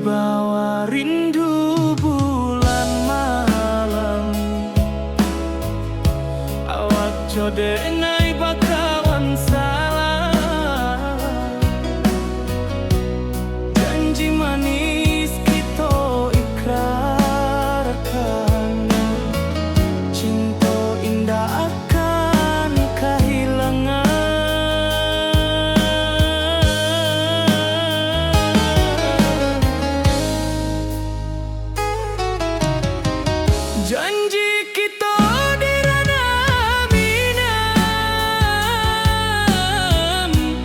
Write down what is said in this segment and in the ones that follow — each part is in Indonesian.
Dibawa rindu bulan malam, awak jode ngai bakawan salah. Janji manis kita ikrarkan, cinta indah akan kehilangan. Janji kita di ranah minam,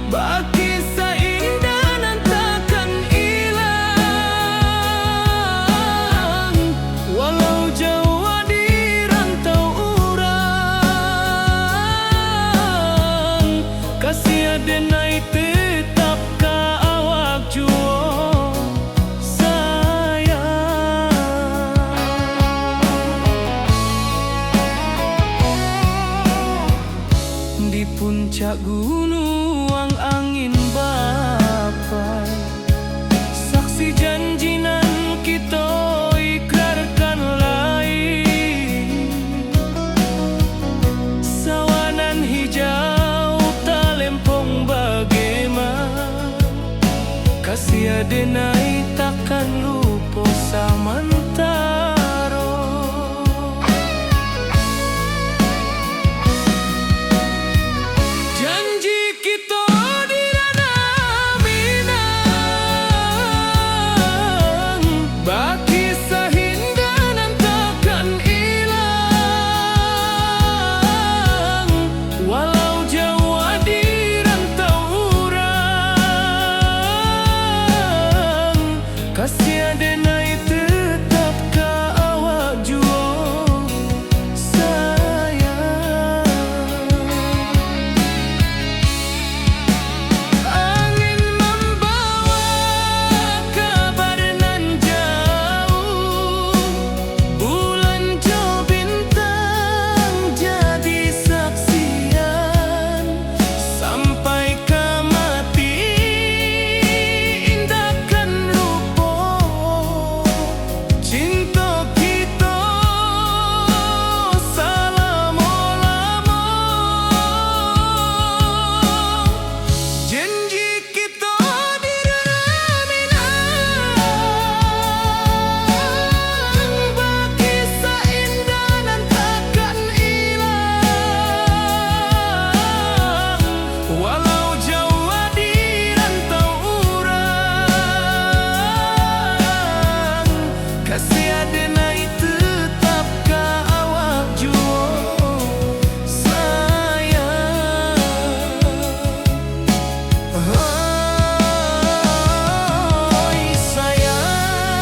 baki seindah nan takkan hilang. Walau jauh di rantau urang, kasih adenai tetap ka awak jua. Di puncak gunung angin bapai, saksi janji nan kita ikrarkan lain. Sawanan hijau talempong bagaimana, kasih adenai takkan lupa samantara. Janji kita di ranah minang, baki sahindah nan takkan hilang. Walau jauh di rantau urang, kasih adenai tetap ka awak jua sayang. Angin membawa kabar nan jauh, bulan jo bintang jadi saksian. Sampai ke mati indahkan lupa, cinta kita selama-lama. Janji kita di ranah minang, baki seindah nan takkan hilang. Walau jauh di rantau urang, kasih adenai tetap ka awak jua sayang. Oi sayang,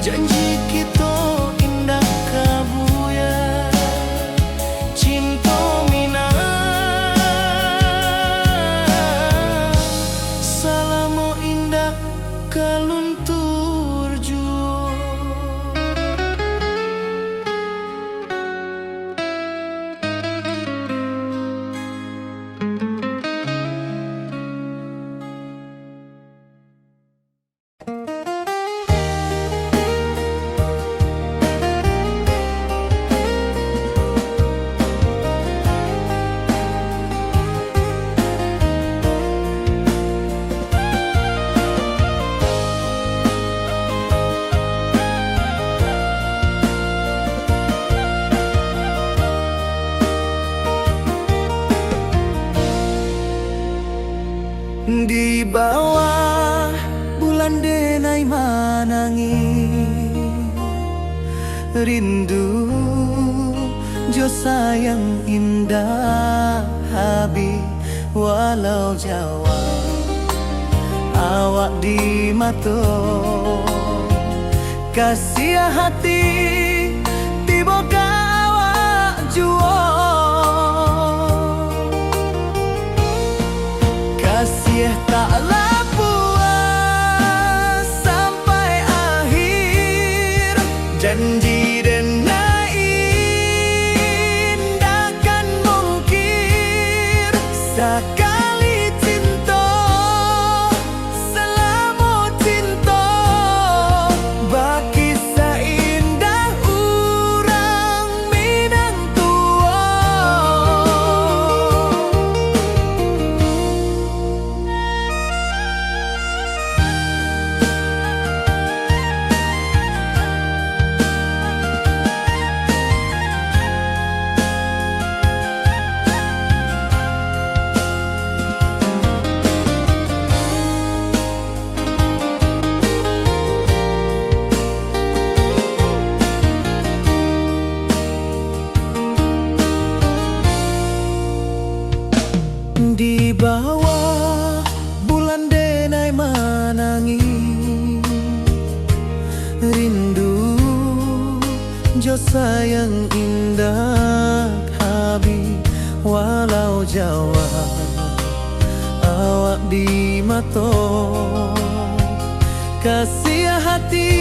janji kita indah kabuya, cinta minang, salamo indah kaluntur jua. Di bawah bulan denai manangi, rindu jo sayang indah habi. Walau jawa awak di mata, kasih hati tiba ka awak jua. Kasih taklah puas sampai akhir, janji denai indahkan mungkir. Sekali cinta jo sayang indah habi walau Jawa awak di mato kasih hati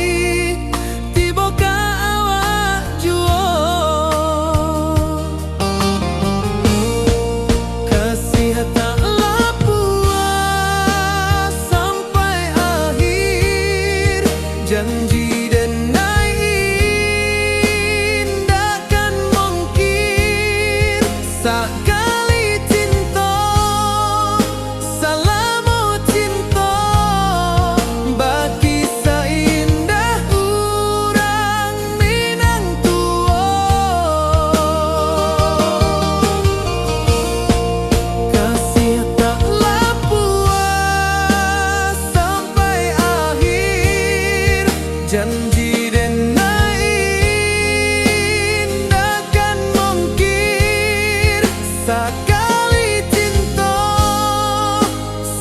tiba ka awak juo kasih tak puas sampai akhir janji sekali cinta salamu cinta bagi seindah urang Minang tua kasih taklah puas sampai akhir janji sekali cinta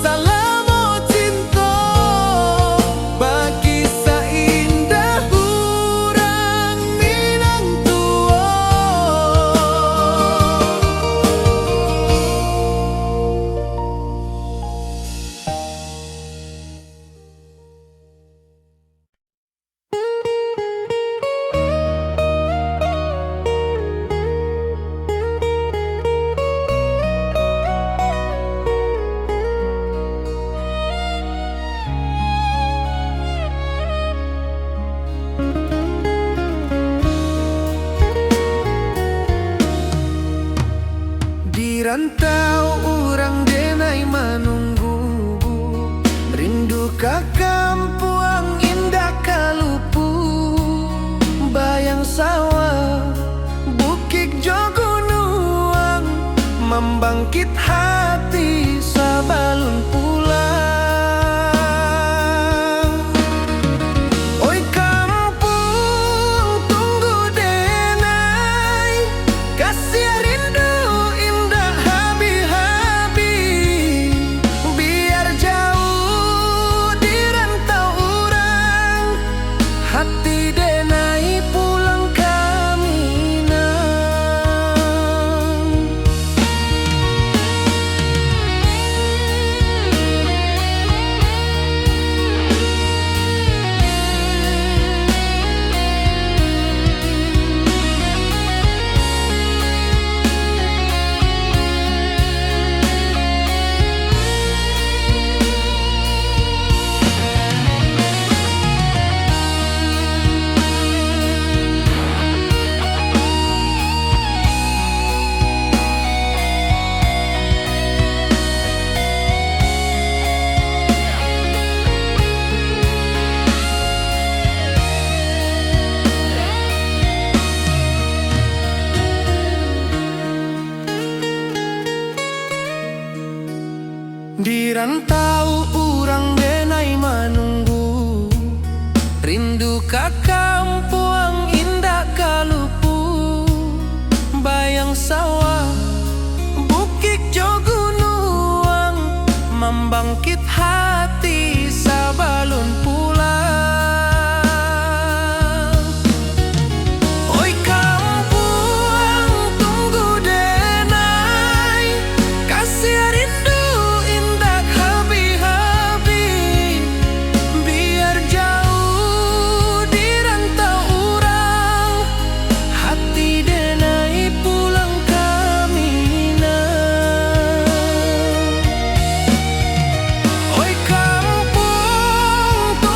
salamu cinta bagi seindah urang Minang tua Di rantau orang denai menunggu rindu ka kampuang indah kalupu bayang sawah bukit jogunuang membangkit hati sabalun pulang oi kampung tunggu denai kasih rindu hati denai pulang ke Minang Di rantau urang denai menunggu rindu ka kampuang indah kalupu bayang sawah bukit jogunuang membangkit hati sabalun pulang oi kampung tunggu denai kasih rindu oi kampung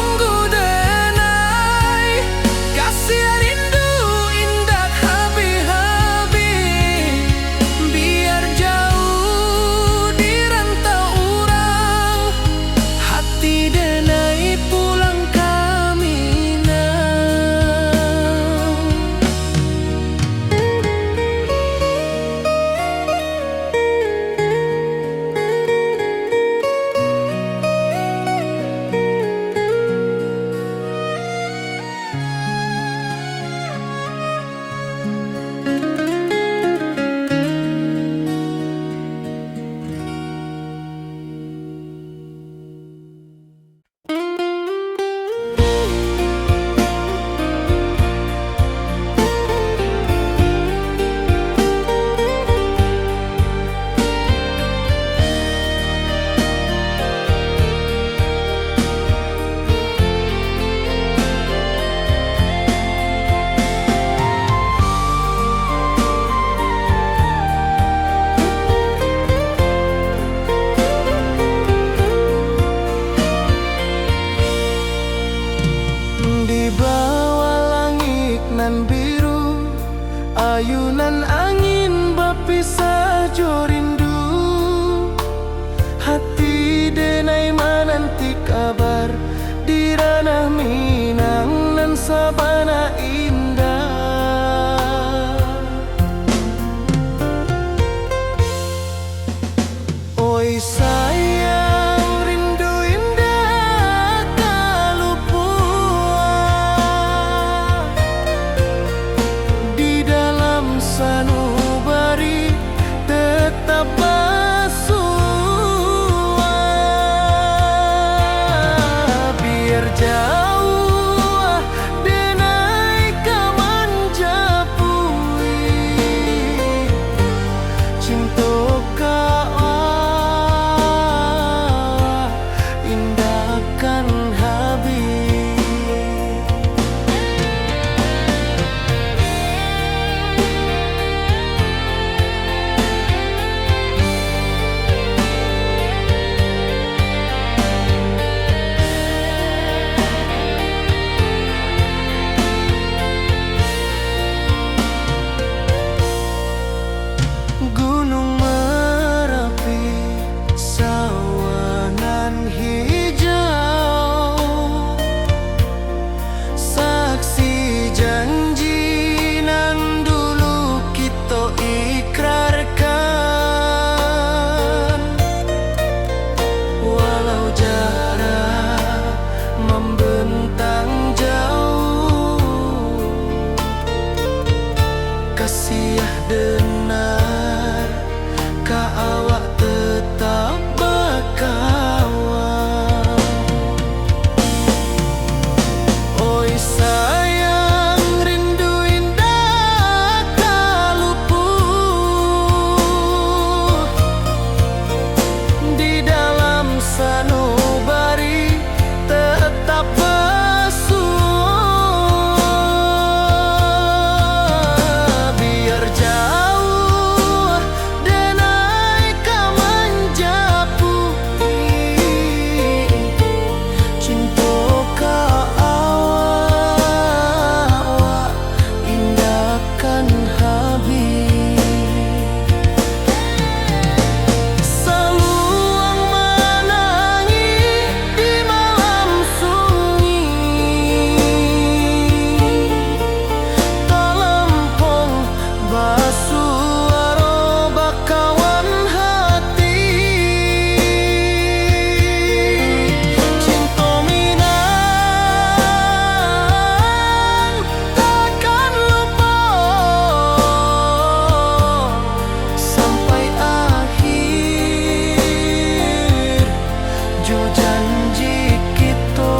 janji kita.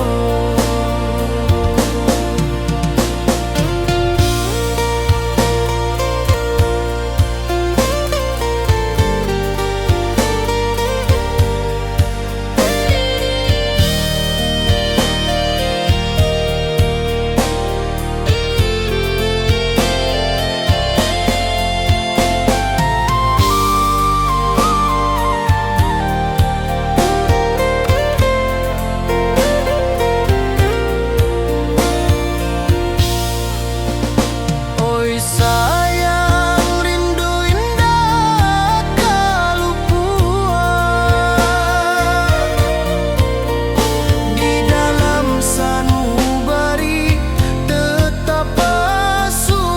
Oi sayang, rindu indah kalupuan di dalam sanubari tetap asuhan.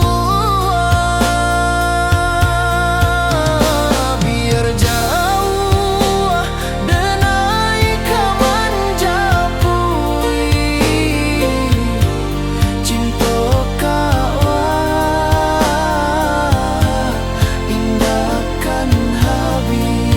Biar jauh denai kaman japui cinta indahkan habis.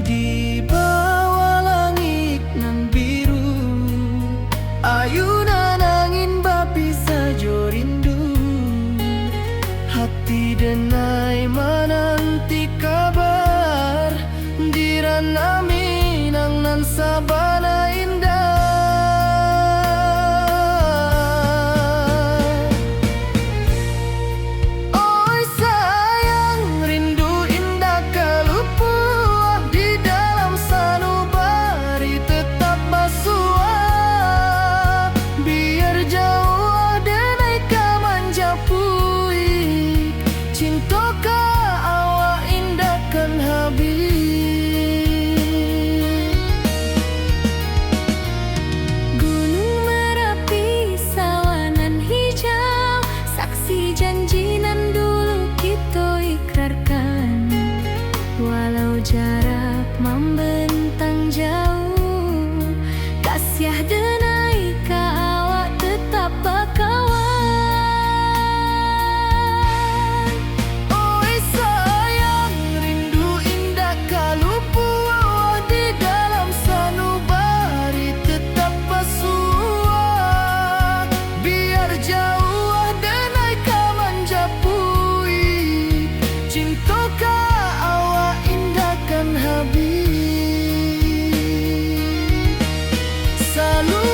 Di bawah langit nan biru, ayunan angin bapi sajo rindu. Hati denai menanti kabar di ranah Minang nan sabana indah. Oi sayang, rindu indah kalupuah di dalam sanubari tetap basuah. Biar jauh denai kaman japui cinta ka awak indahkan habis. Gunung Merapi sawanan hijau, saksi janji nan dulu kita ikrarkan. Walau jarak membentang jauh, kasiah denai ka awak tetap bakawan. Oi sayang, rindu indah kalupuah di dalam sanubari tetap basuah. Biar jauh denai kaman japui cinta ka awak indahkan habis. Selalu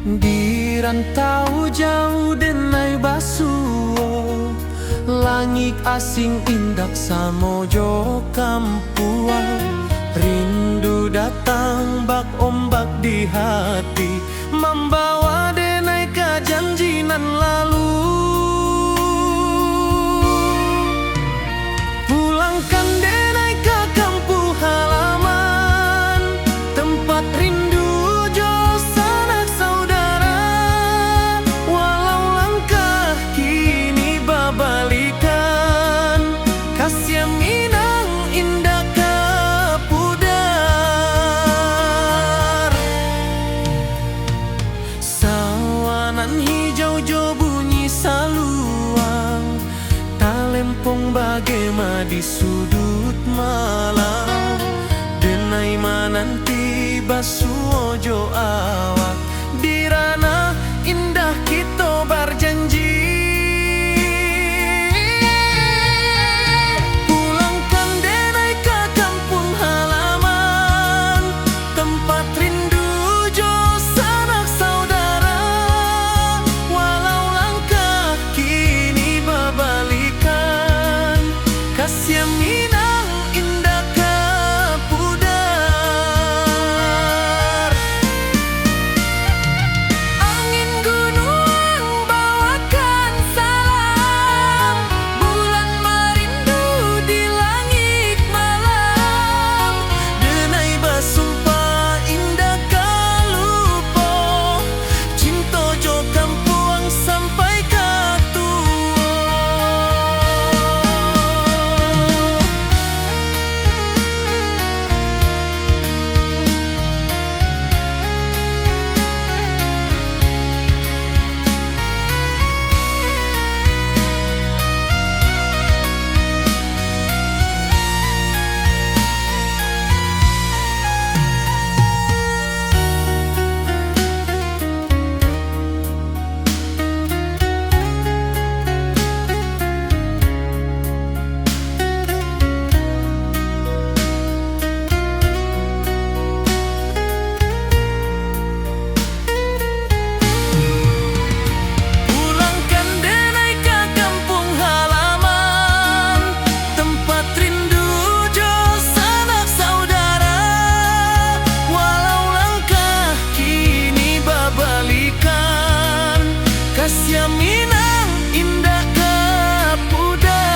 Di rantau jauh denai basuo, langit asing indak samojo kampuang. Rindu datang bak ombak di hati, membawa denai ke janjinan lalu. Pulangkan denai ke kampung halaman, tempat rindu jo sanak saudara. Walau langkah kini babalikan, kasih minang indah ke pudar. Sawanan hijau jo bunyi saluang, talempong bagema di sudut malam. Denai mananti basuo jo awak, di ranah indah kita berjanji. Pulangkan denai ke kampung halaman, tempat rindu jo sanak saudara. Walau langkah kini babalikan, kasih minang indah ke pudar. Angin gunung bawakan salam, bulan merindu di langit malam. Denai basumpah indah kalupo, cinta jo kampuang sampai ke tua. Pulangkan denai ke kampung halaman, tempat rindu jo sanak saudara. Walau langkah kini babalikan, kasih minang indah ke pudar.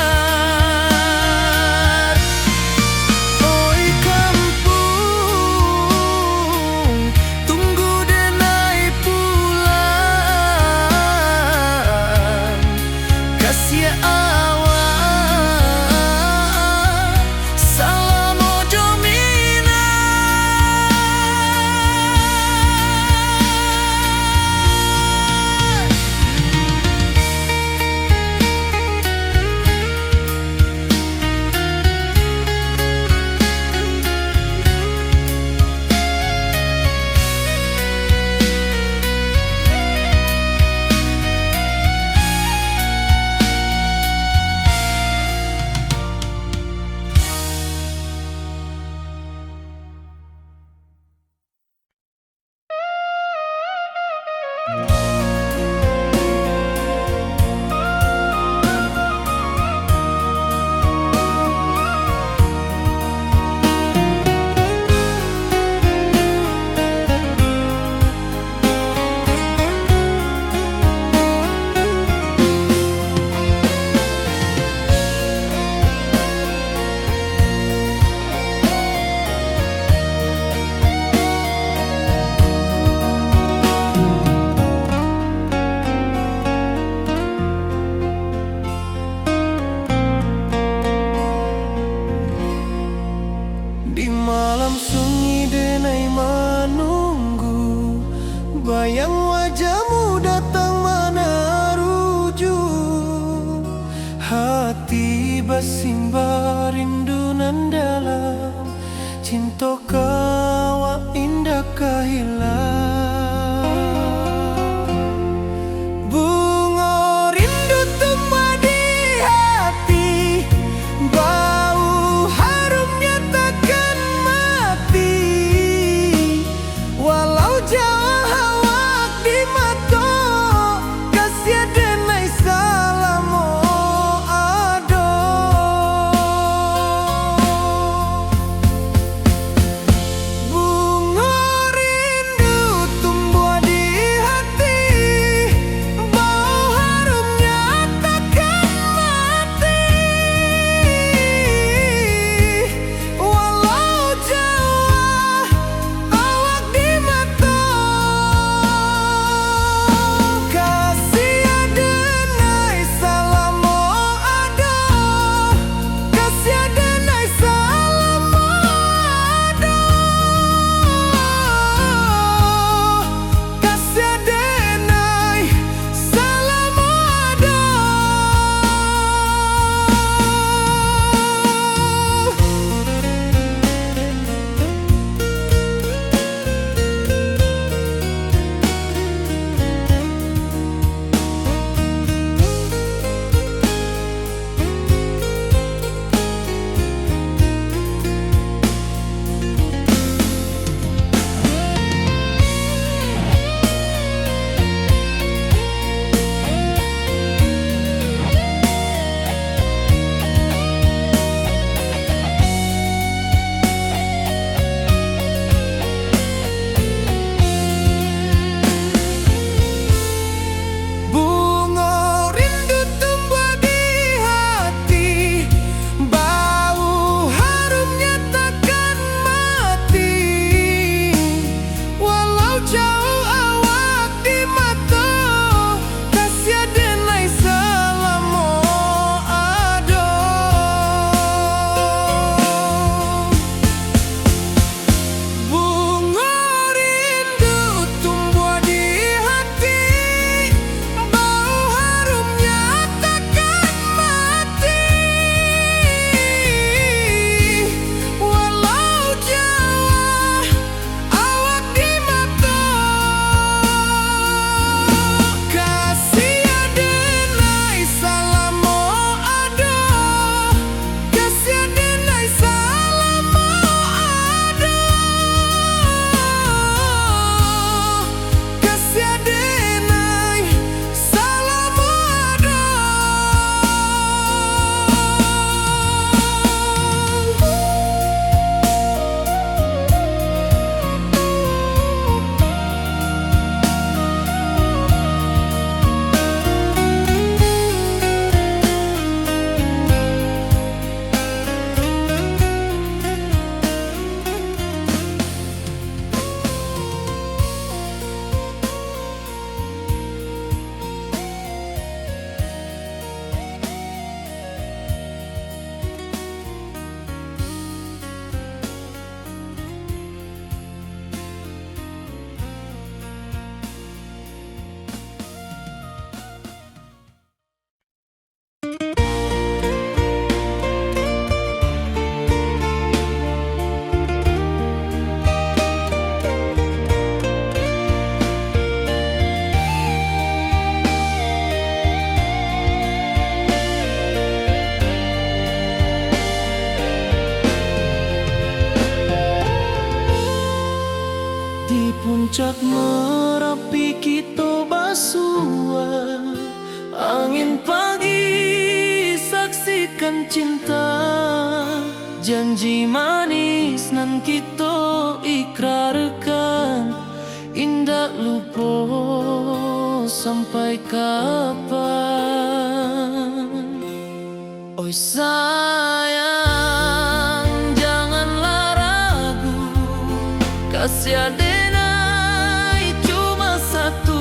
Oi kampung, tunggu denai pulang. Kasih awak, salam ojo minang. Di malam sunyi denai menunggu, bayang wajahmu datang meneruju. Hati bersimba rindu nan dalam, cinta kawa indah kehilang. Bunga rindu tumbuh di hati, bau harumnya takkan mati. Walau jauh awak di Merapi kita basua, angin pagi saksikan cinta. Janji manis nan kita ikrarkan, indah lupa sampai kapan. Oi sayang, janganlah ragu, kasih adenai cuma satu.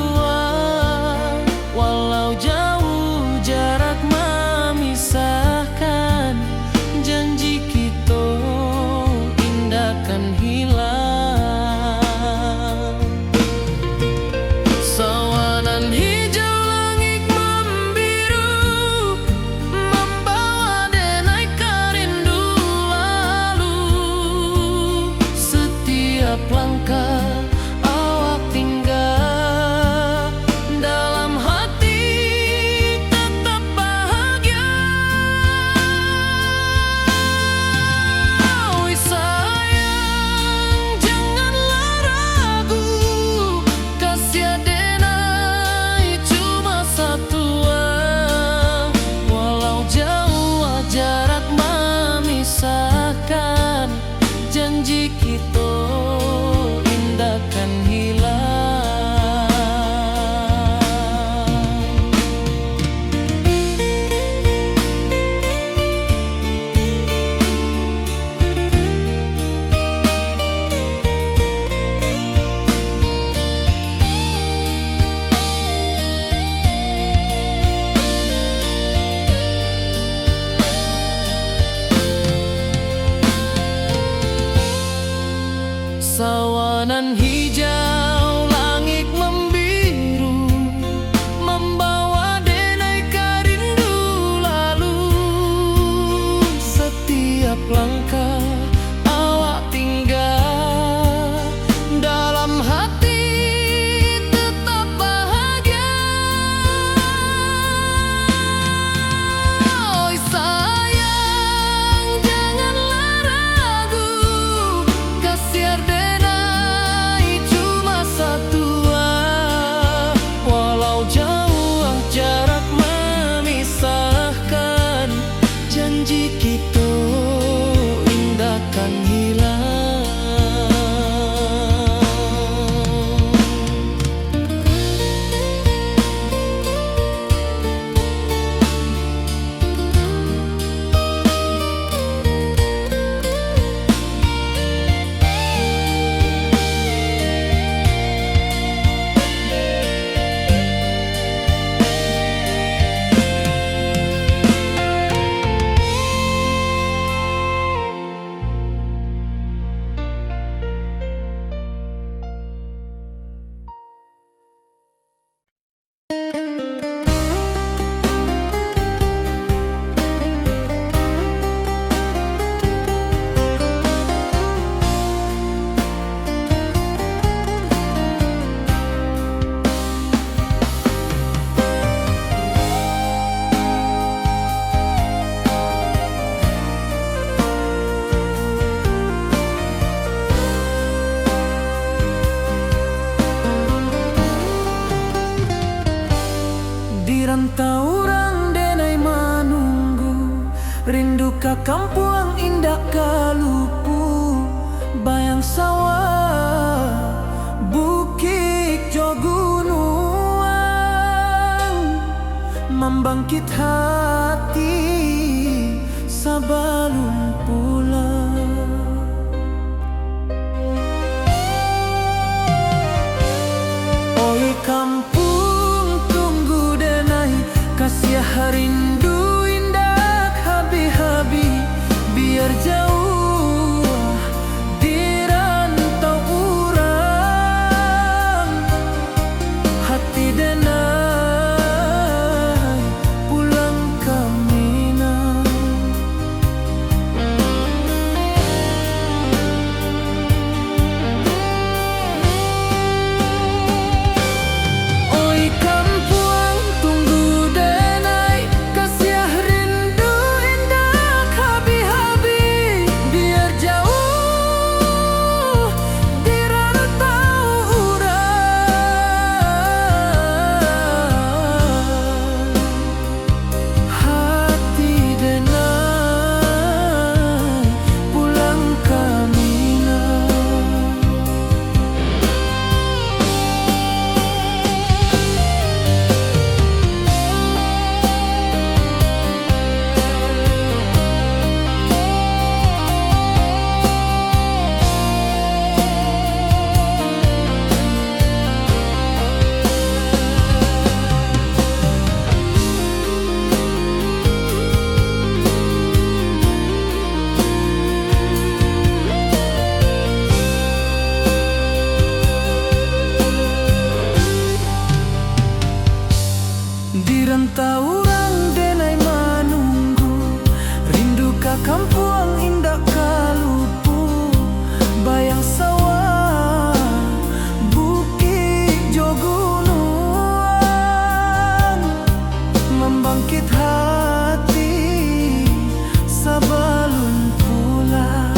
Walau jauh jarak memisahkan, janji kita indah kan hilang. Sawanan hijau langit membiru, membawa denai kerindu lalu. Setiap langkah awak tinggal, dalam hati tetap bahagia. Oi sayang, janganlah ragu, kasih adenai cuma satu. Walau jauh jarak memisahkan, janji kita indah kan hilang. Sawanan hijau langit membiru, membawa denai kerindu lalu. Setiap langkah awak tinggal, dalam hati tetap bahagia. Oi sayang, janganlah ragu, kasih adenai cuma satu. Walau jauh jarak memisahkan, janji kita indah kan hilang. Di rantau orang denai menunggu, rindu ka kampung indah kalupu. Bayang sawah, bukit jo gunung, membangkit hati sebelum pulang. Oi kampung tunggu denai, kasih rindu indah habi-habi. Biar jauh di rantau urang, hati denai pulang ke Minang. taurang denai manunggu, rindu ka kampung indah kalupu, bayang sawah bukit jo gunung, membangkit hati sabalun pulang.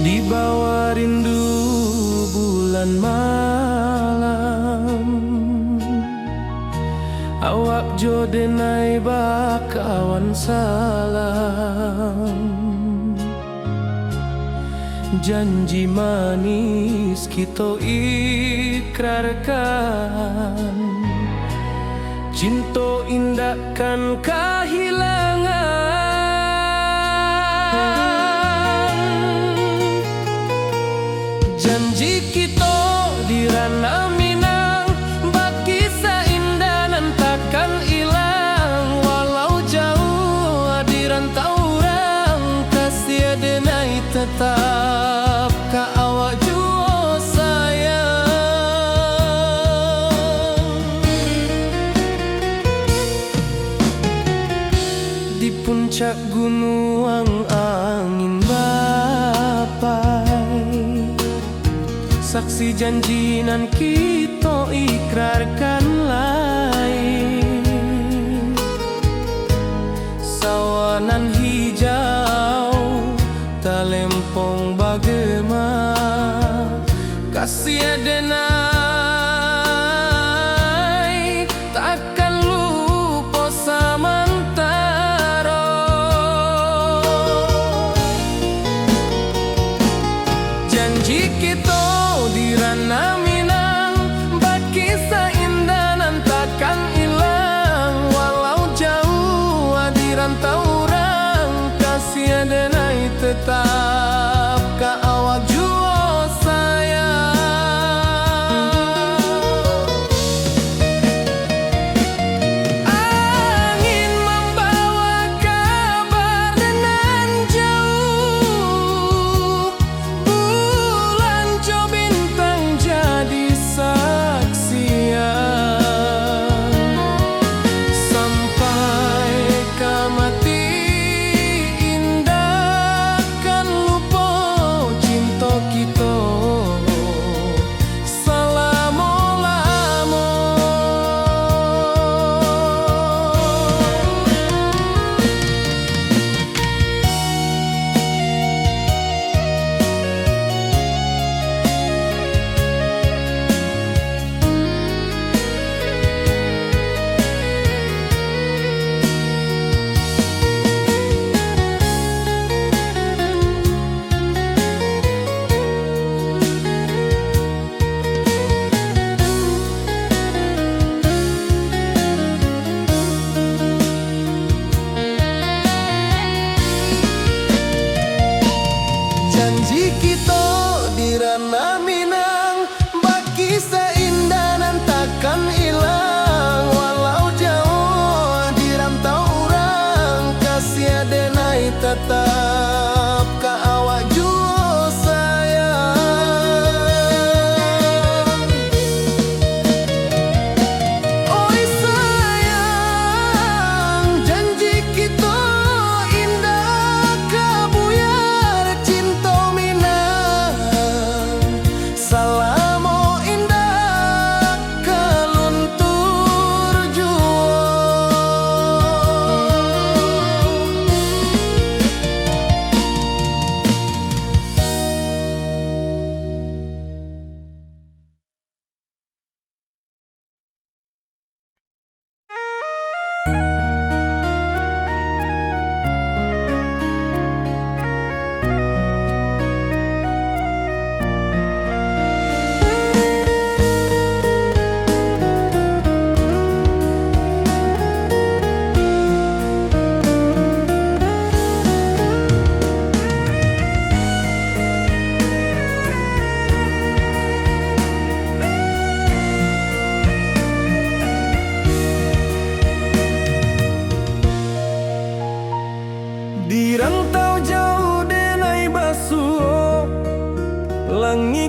Di bawah rindu bulan malam, awak jo denai bakawan salam. Janji manis kita ikrarkan, cinta indahkan kehilangan. Janji kita di ranah Minang, bakisah indah nan takkan hilang. Walau jauh di rantau orang, kasih denai tetap ka awak jua sayang. Di puncak gunung angin bapai, saksi janji nan kita ikrarkan lain. Sawanan hijau talempong bagema, kasih denai takkan lupa samantara. Janji kita di ranah Minang, bakisah indah nan takkan hilang. Walau jauh di rantau orang, kasih denai tetap ka awak jua sayang. Angin membawa kabar nan jauh, bulan jo bintang jadi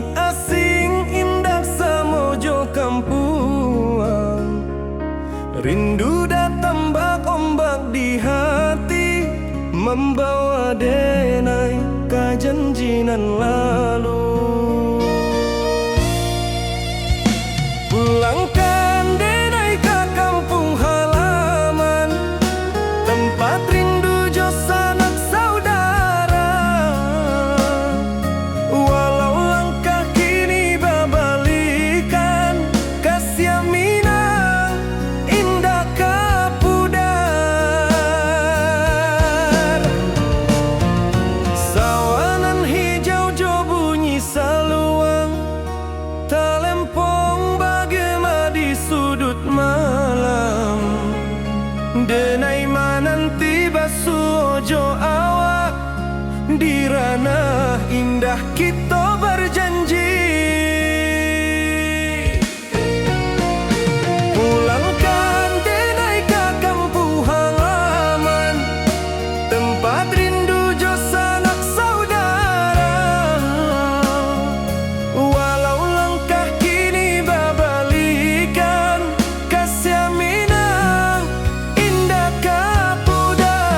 langit asing indah samojo kampuang. Rindu datang ombak di hati, membawa denai kajanjinan lalu. Pulangkan denai ke kampung halaman, tempat rindu jo sanak saudara. Walau langkah kini babalikan, kasih Minang indah kapudar. Sawanan hijau jo bunyi saluang, talempong bagema di sudut malam. Denai mananti basuojo awak, di ranah indah kita berjanji. Pulangkan denai ke kampung halaman, tempat rindu jo sanak saudara. Walau langkah kini babalikan, kasih Minang indah kapudar.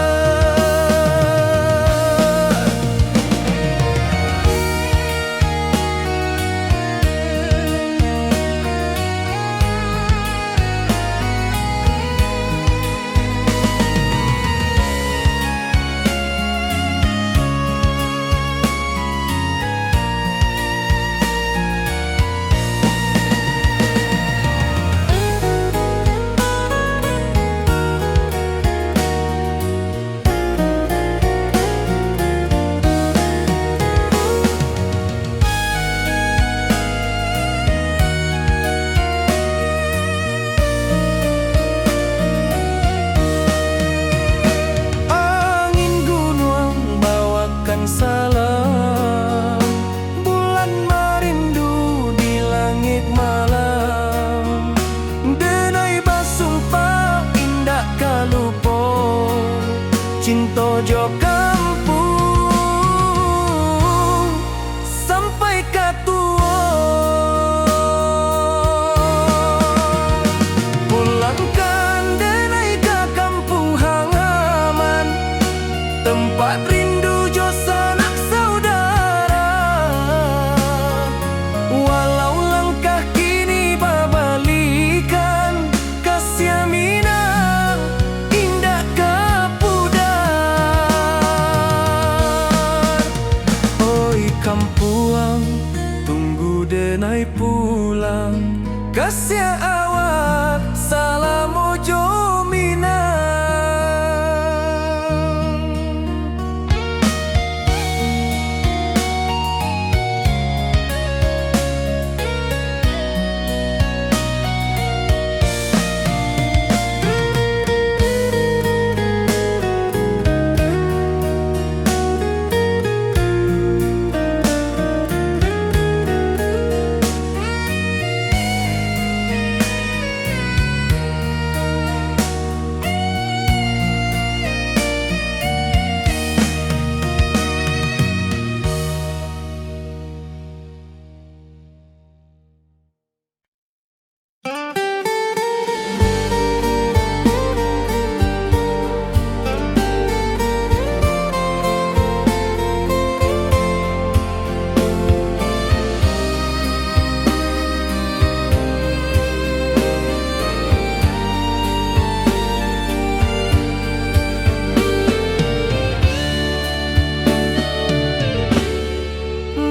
Angin gunung bawakan salam, bulan merindu di langit malam. Denai basumpah indah kalupo, cinta jo kampung sampai katua. Pulangkan denai ke kampung halaman, tempat rindu jo sanak saudara. Walau langkah kini babalikan, kasih Minang indah kapudar. Oi kampuang, tunggu denai pulang, kasih awak salam ojo Minang.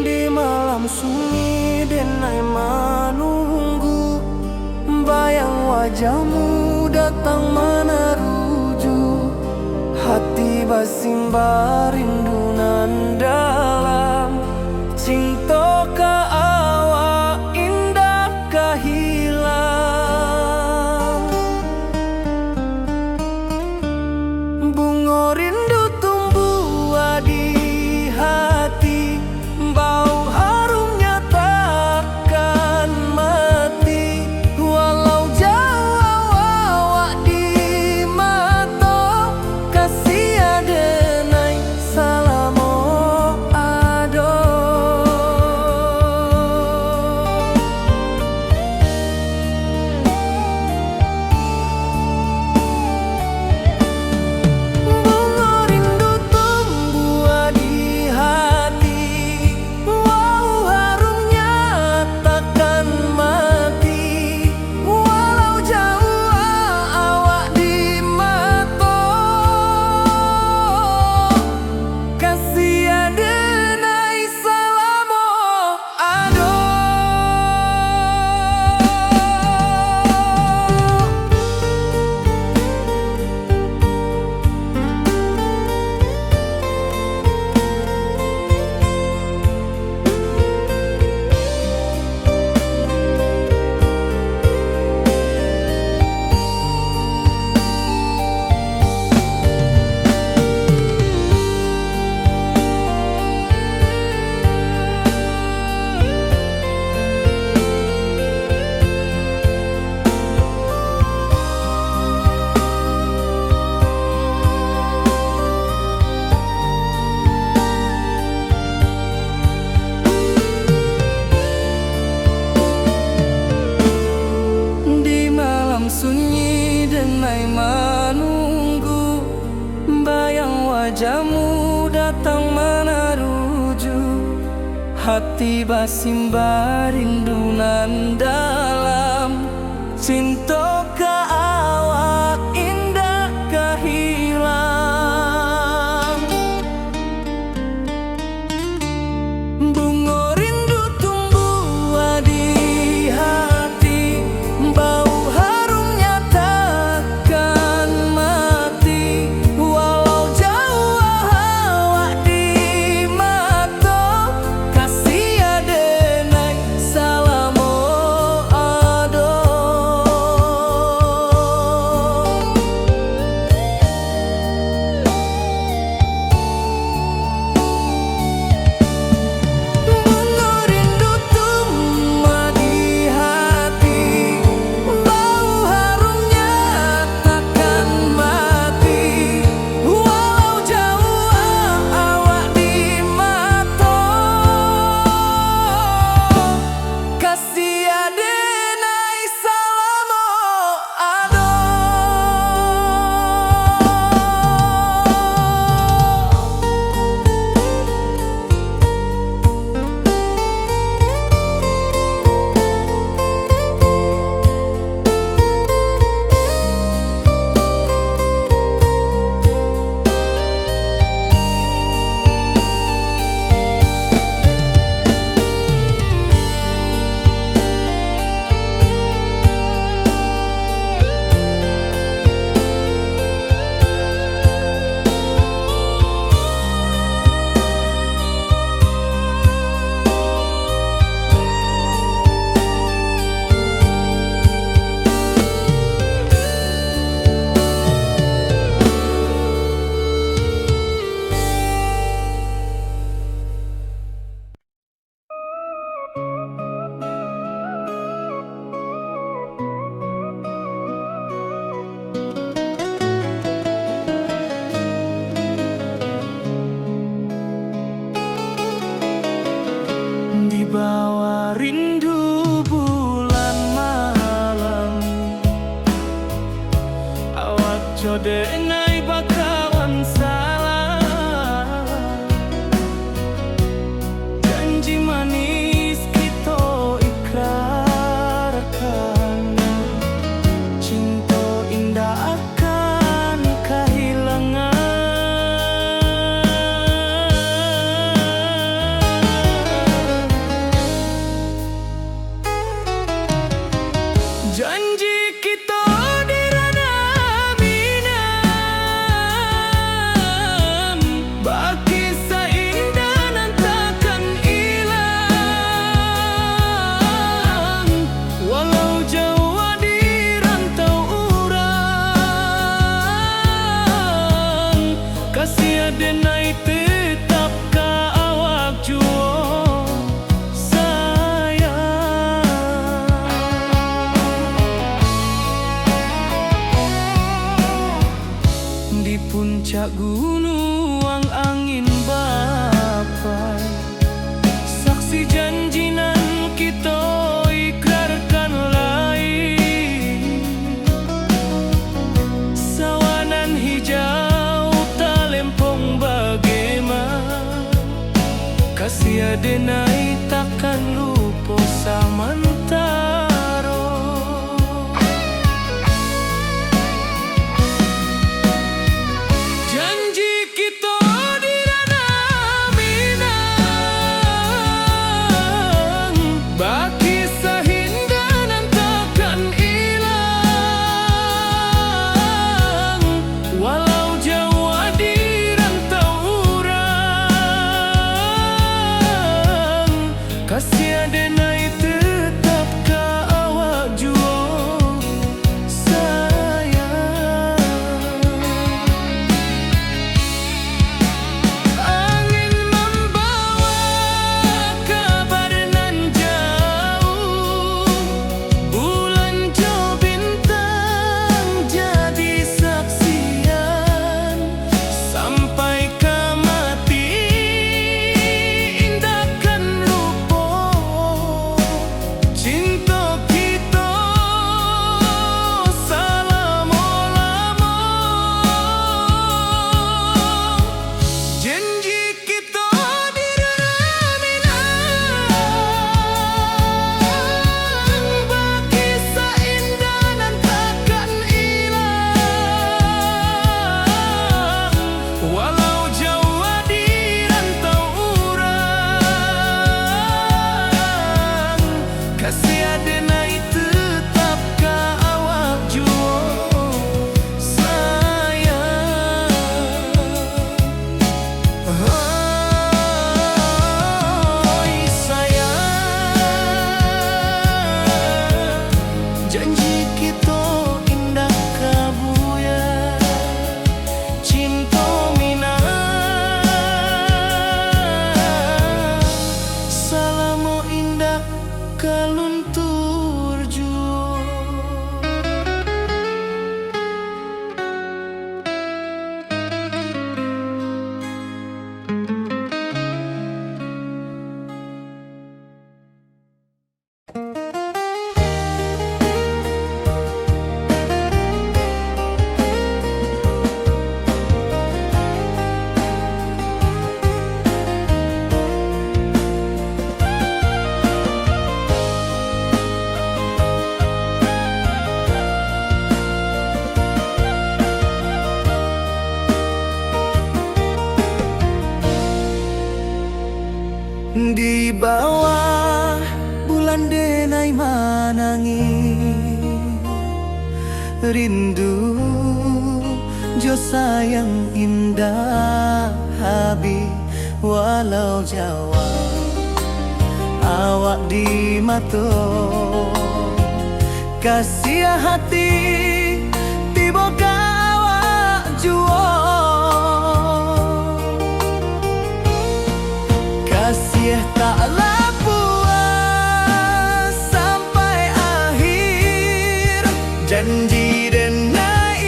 Di malam sunyi denai menunggu, bayang wajahmu datang meneruju. Hati basimba rindu nan dalam, cinta ka awak indah kahilang. Bunga rindu tumbuh di hati, bau harumnya takkan mati. Walau jauh awak di mata, kasih denai hati basimba rindunan dalam cinta ka awak indah kahilang. Bunga rindu tumbuh di hati, bau harumnya takkan mati. Walau jauh awak di mata, kasih adenai salamo ado. Bunga rindu tumbuh di hati, bau harumnya takkan mati. Walau jauh awak di mata, kasih adenai salamo ado. Di bawah rindu bulan malam, awak codenai bakawan salah. Janji manis kita ikrarkan, cinta indah akan kehilangan. Janji kita di ranah minam, baki seindah nan takkan hilang. Walau jauh di rantau urang, kasih adenai tetap ka awak jua sayang. kasih adenai tetap ka awak jua sayang. Oi sayang, janji kita indah kabuya, cinta mina salamo indah kaluntur jua. Di bawah bulan denai manangi rindu jo sayang indah habi walau Jawa awak di mato kasih hati tiba ka awak jua kasih taklah puas sampai akhir janji denai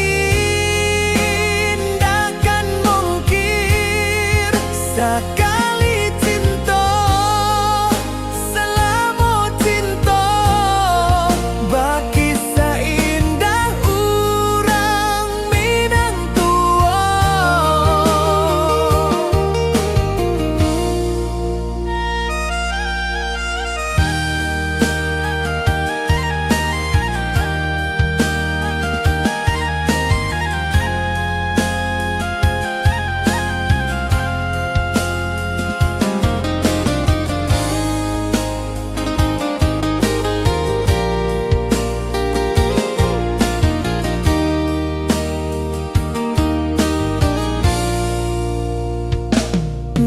indahkan mungkir sekali cinta selama cinta baki seindah urang Minang tua.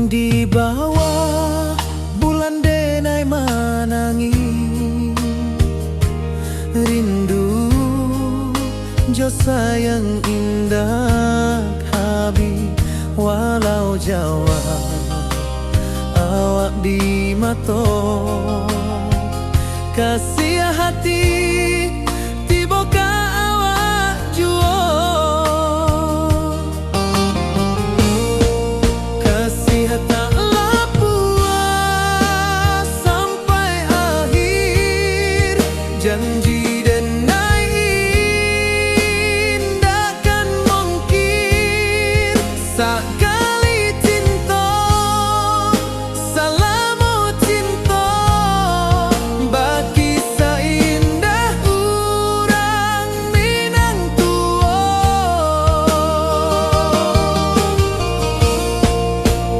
Di bawah bulan denai manangi rindu jo sayang indah habi walau Jawa awak di mato kasih hati tiba ka awak jua taklah puas sampai akhir janji denai indahkan mungkir sekali cinta selama cinta baki seindah urang Minang tua.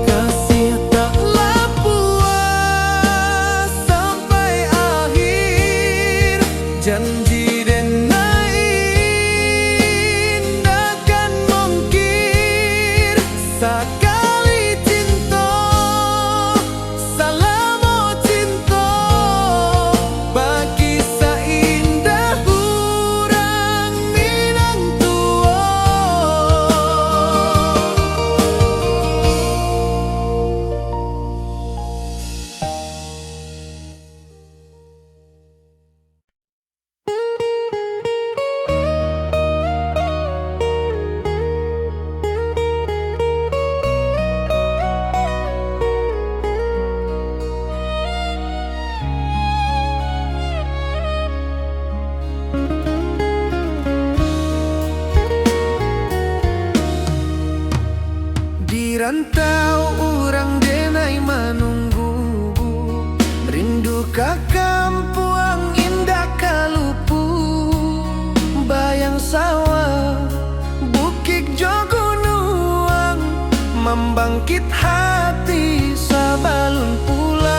Kasih taklah puas sampai akhir janji denai indahkan mungkir sekali cinta selama cinta baki seindah urang Minang tua. Di rantau orang denai menunggu rindu ka kampuang indah kalupu bayang sawah bukit jo gunung membangkit hati sabalun pulang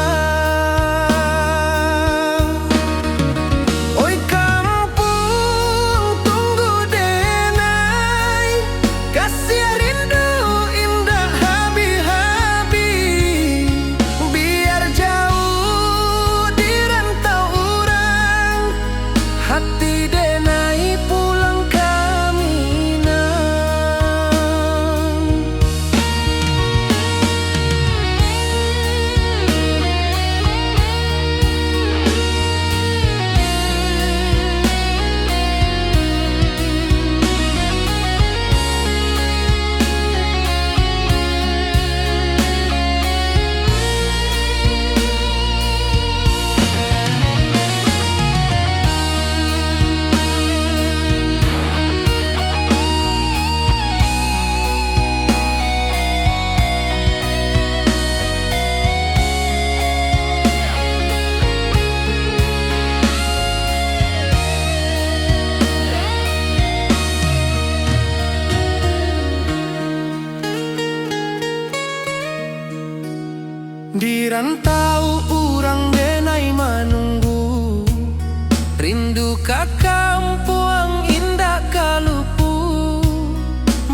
Ka kampuang indah kalupu,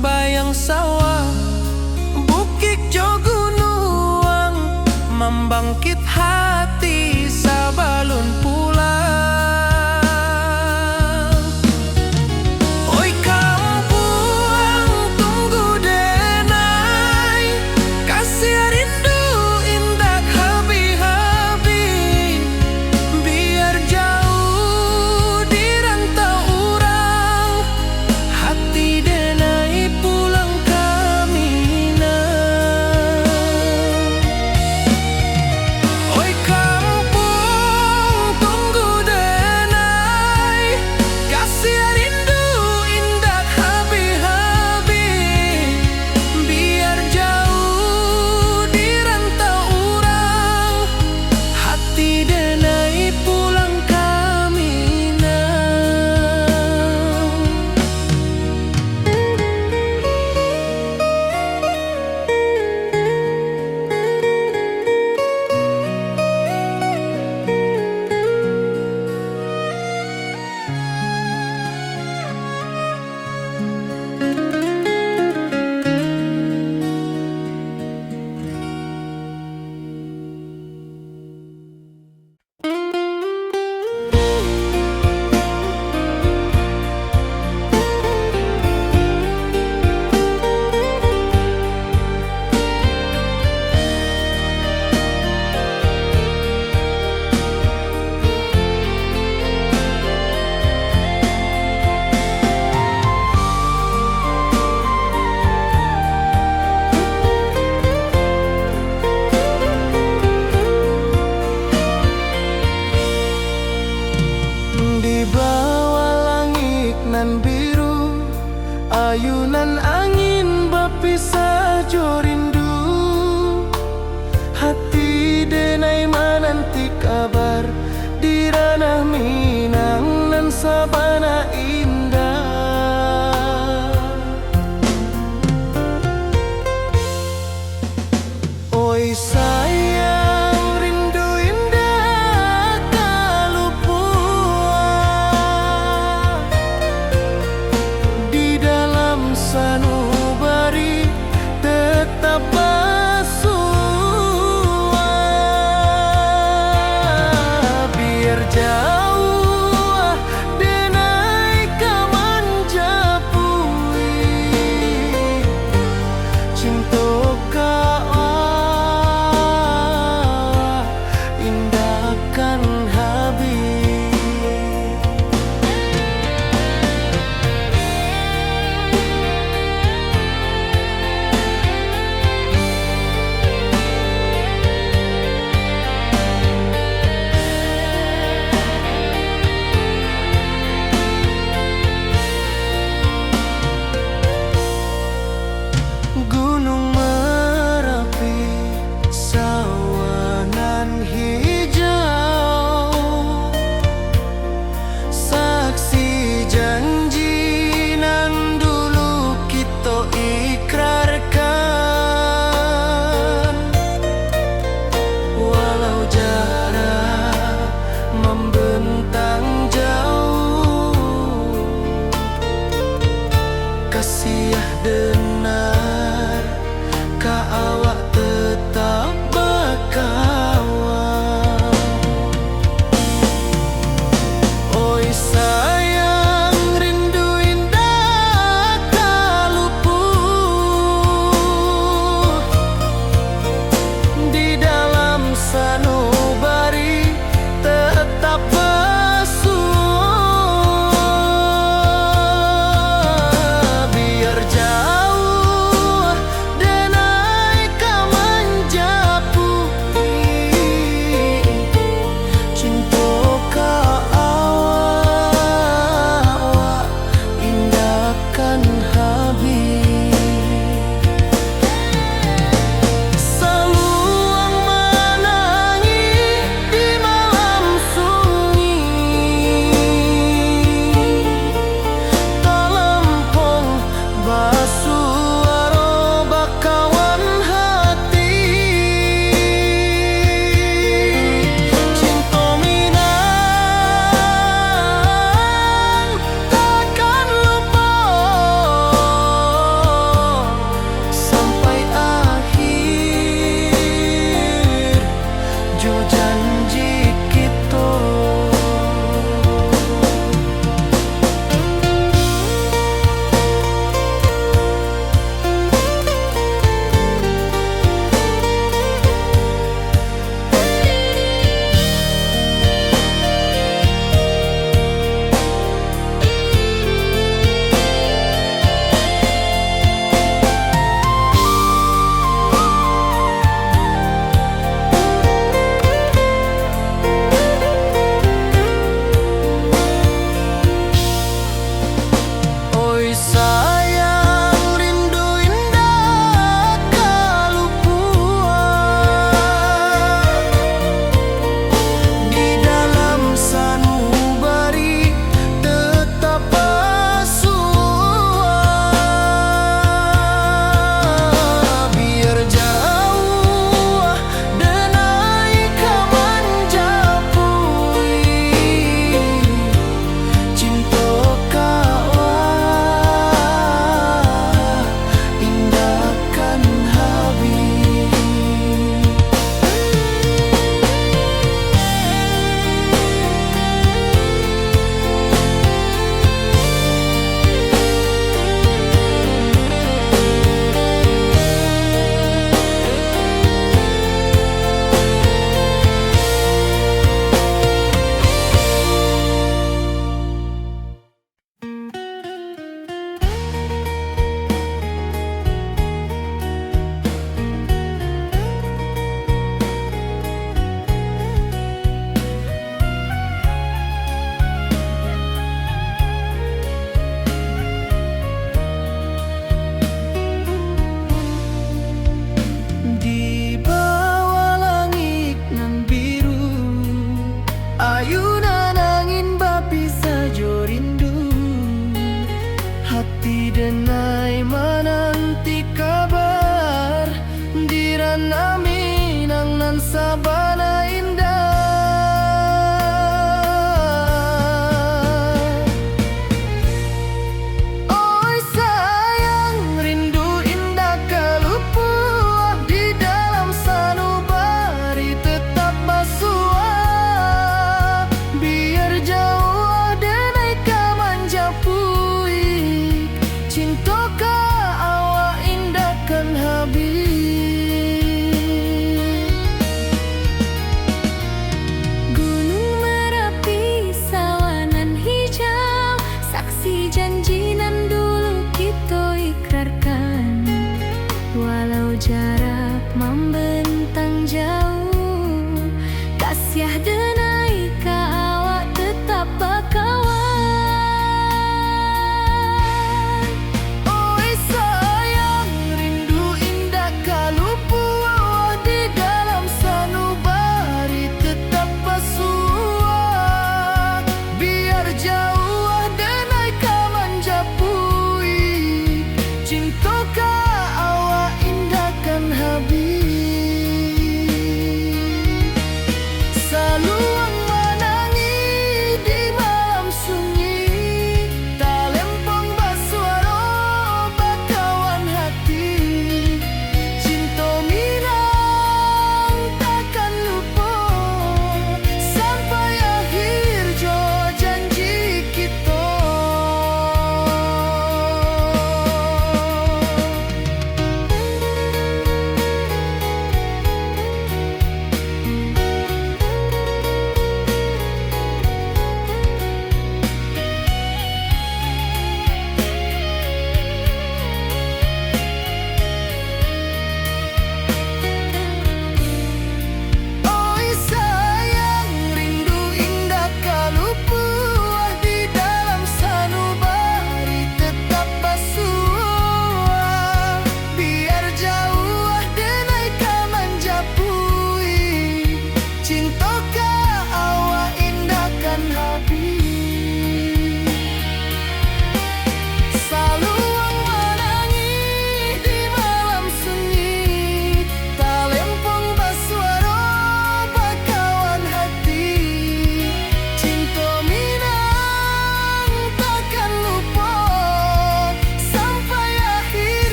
bayang sawah, bukit jo gunung, membangkit hati sabalun pulang. Oi kampuang tunggu denai, kasih rindu indah habi-habi, biar jauh di rantau urang, hati denai pulang kamina. Oi kampung tunggu denai, kasih rindu indah habi-habi, biar jauh di rantau urang, hati denai pulang kamina. Di bawah langit nan biru, ayunan angin berpisah jo rindu, hati denai menanti kabar di ranah Minang nan sabana indah. Oi sayang rindu indah kalupua, di dalam sanubari tetap bersua, biar jauh denai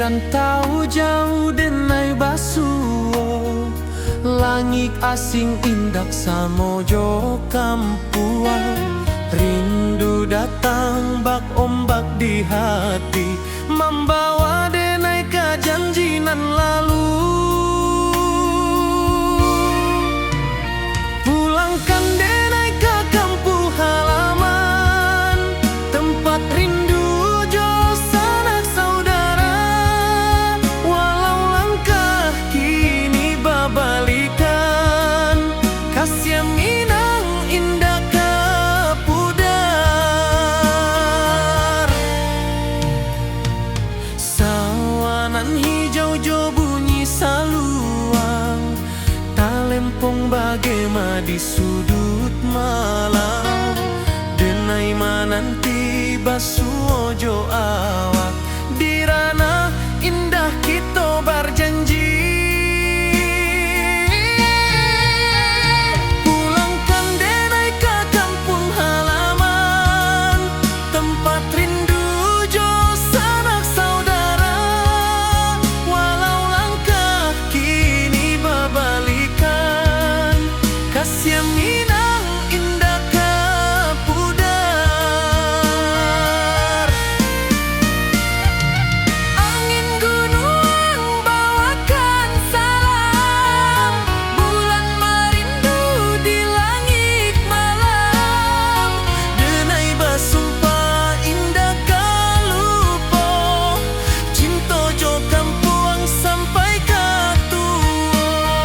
rantau jauh denai basuo, langit asing indak samojo kampua. Rindu datang bak ombak di hati, membawa denai ke janji nan lalu. Pulangkan denai ke kampung halaman, tempat rindu jo sanak saudara. Walau langkah kini babalikan, kasih minang indah ke pudar. Sawanan hijau jo bunyi saluang, talempong bagema di sudut malam. Denai mananti basuo jo awak, di ranah indah kita berjanji. Pulangkan denai ke kampung halaman, tempat rindu jo sanak saudara. Walau langkah kini babalikan, kasih minang indah ke pudar. Angin gunung bawakan salam, bulan merindu di langit malam. Denai basumpah indah kalupo, cinta jo kampuang sampai ke tua.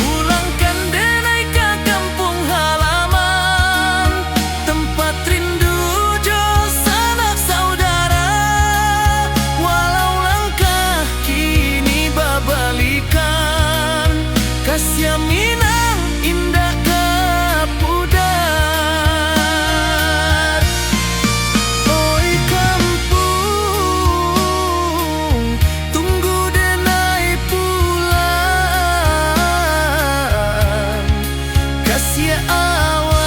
Pulangkan denai ke kampung halaman, tempat rindu jo sanak saudara. Walau langkah kini babalikan, kasih minang indah ke pudar. Oi kampung, tunggu denai pulang. Kasih awak,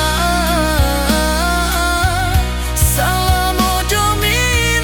salam ojo minang.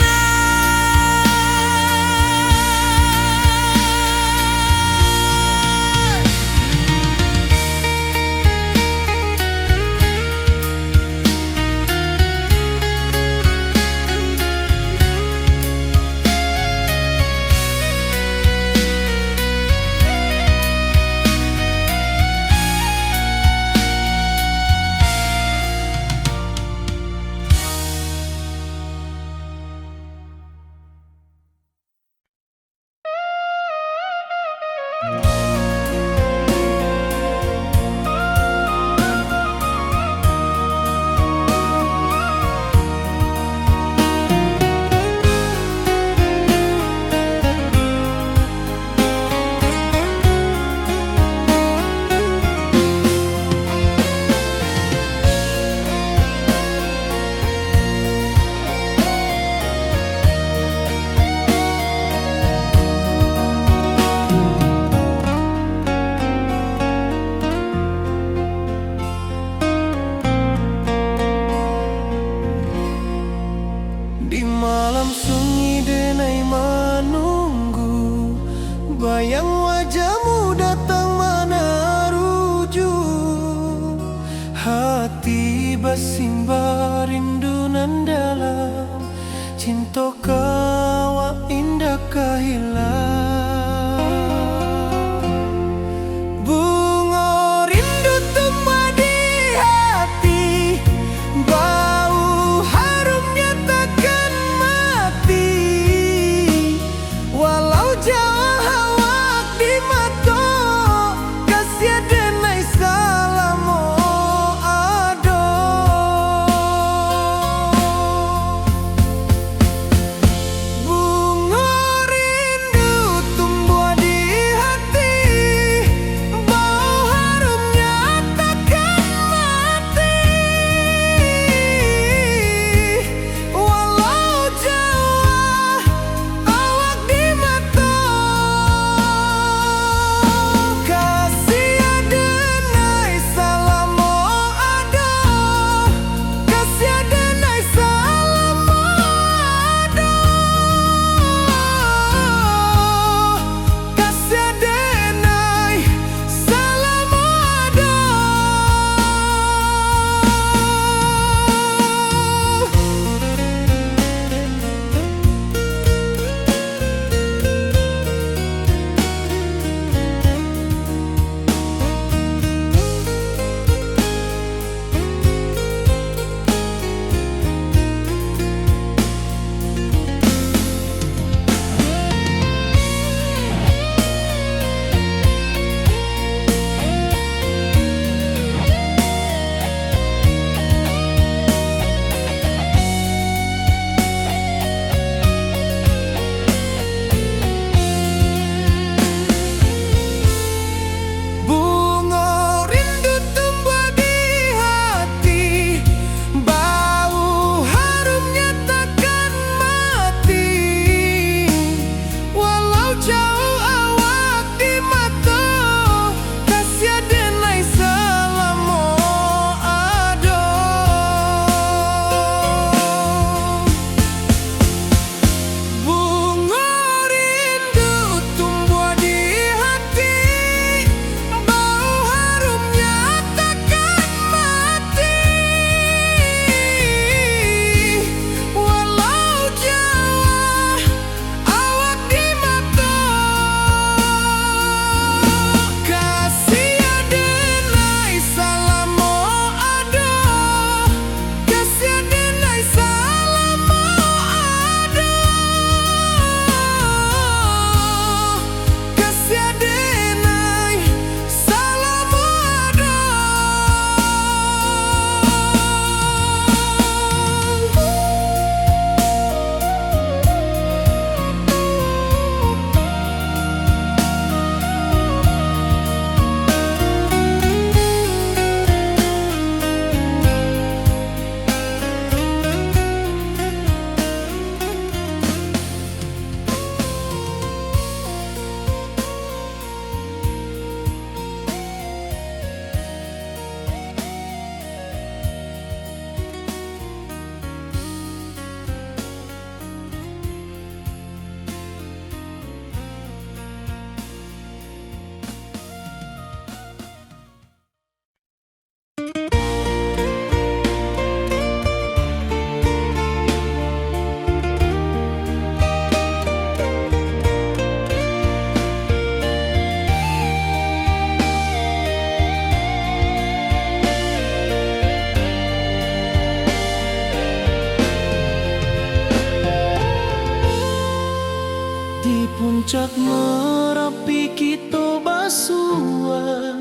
Merapi kita basua,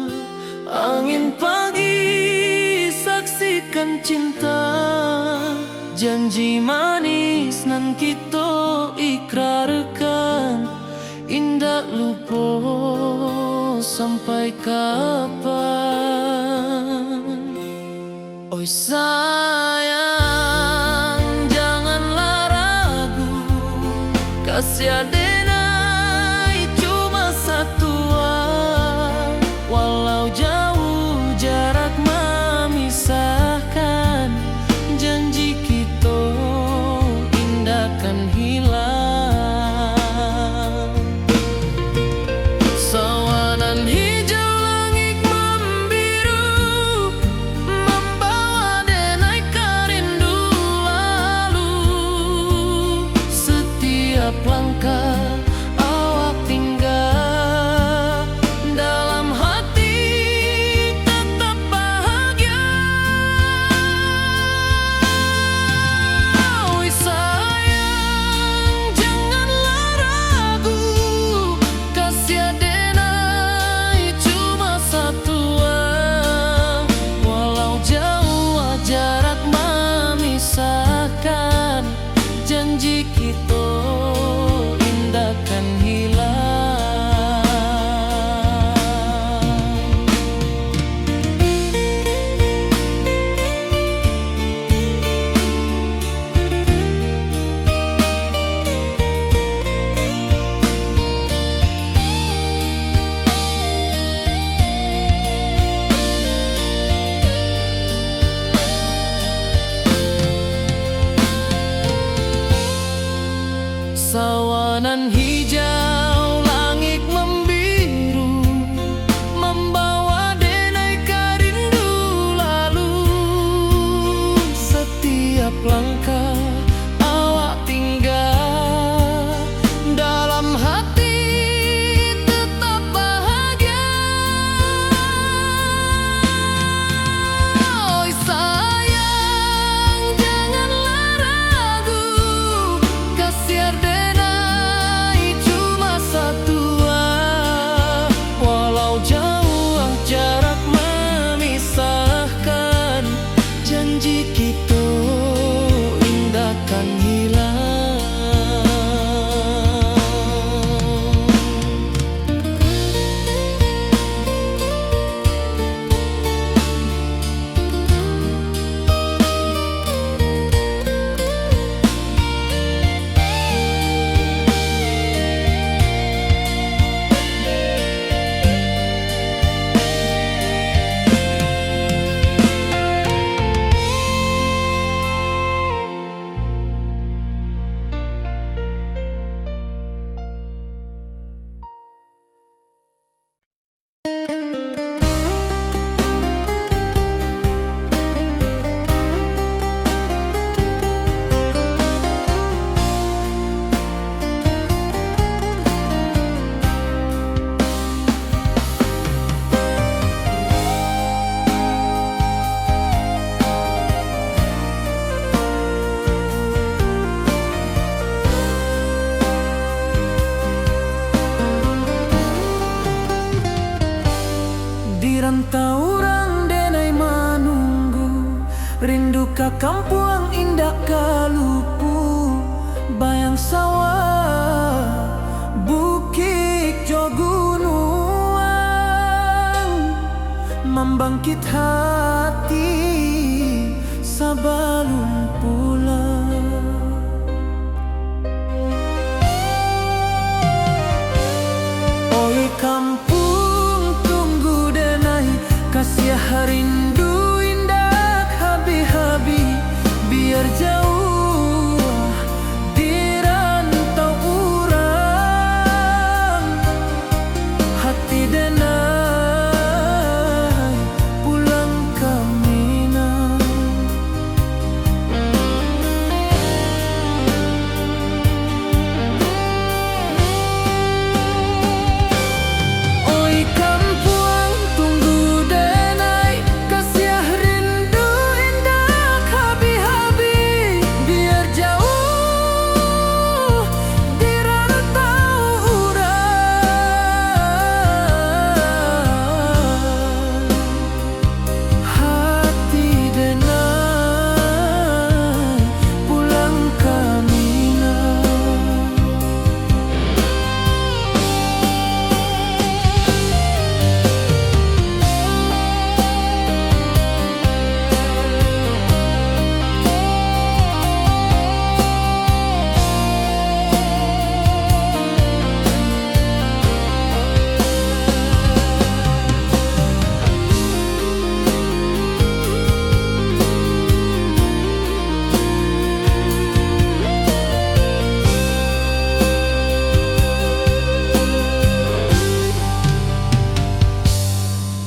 angin pagi saksikan cinta. Janji manis nan kita ikrarkan, indah lupa sampai kapan. Oi sayang, janganlah ragu, kasih adenai cuma satu. Walau jauh jarak memisahkan, janji kita indah kan hilang. Sawanan hijau langit membiru, membawa denai kerindu lalu. Setiap langkah awak tinggal, dalam hati tetap bahagia. Oi sayang, janganlah ragu, kasih adenai cuma satu. Walau jauh jarak memisahkan, janji kita indah kan hilang. Sawanan hijau langit membiru, membawa denai kerindu lalu. Setiap langkah awak tinggal, dalam hati tetap bahagia. Oi sayang, janganlah ragu, kasih adenai cuma satu. Walau jauh jarak memisahkan, janji kita indah kan hilang. Dirantau orang denai menunggu, rindu ka kampung indah kalupu. Bayang sawah, bukit jo gunung, membangkit hati sebelum pulang. Oi kampung tunggu denai, kasih rindu indah habi-habi. Biar jauh dirantau urang, hati denai pulang ke Minang.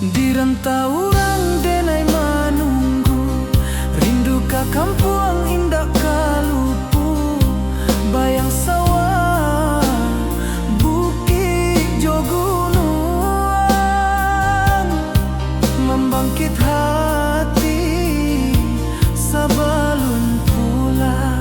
Di rantau orang denai menunggu, rindu ka kampung indah kalupu, bayang sawah bukit jo gunung, membangkit hati sabalun pulang.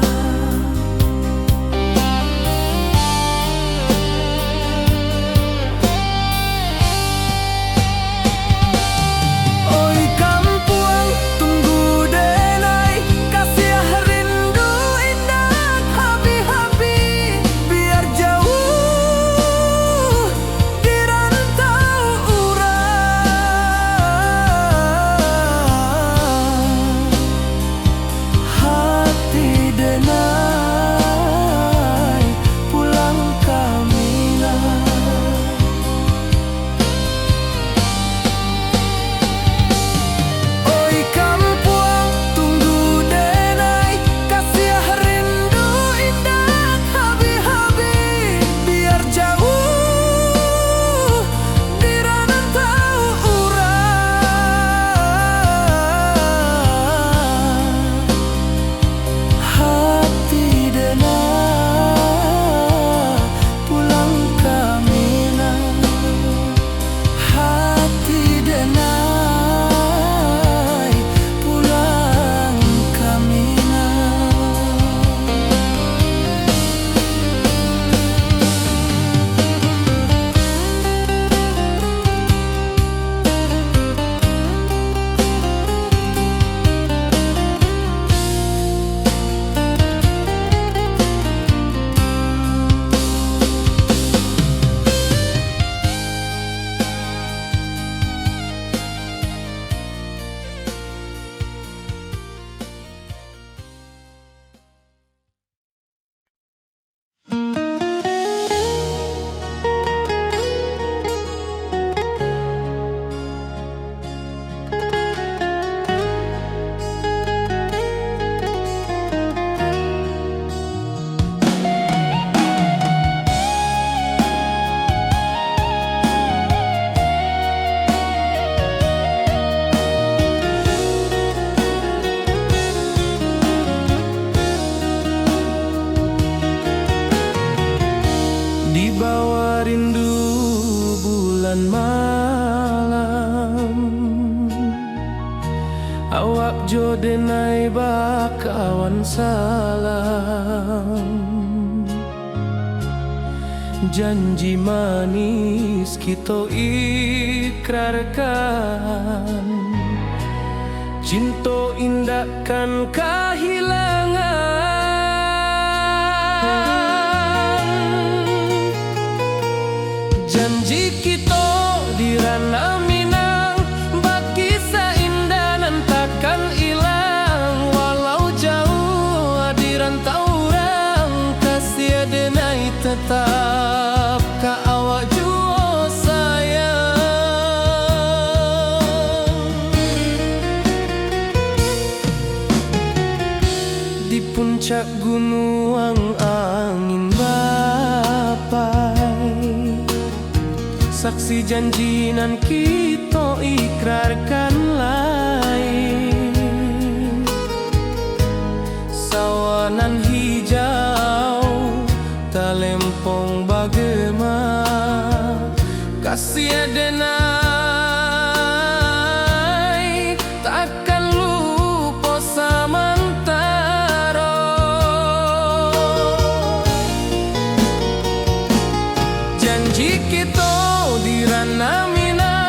Di bawah rindu bulan malam, awak jo denai bakawan salam. Janji manis kita ikrarkan, cinta indah kan kehilangan. Janji kita di ranah Minang, bakisah indah nan takkan hilang. Walau jauh di rantau orang, kasih denai tetap ka awak jua sayang. Di puncak gunung angin bapai, saksi janji nan kita ikrarkan lain. Sawanan hijau talempong bagema, kasih denai takkan lupa samantara. Janji kita di ranah Minang,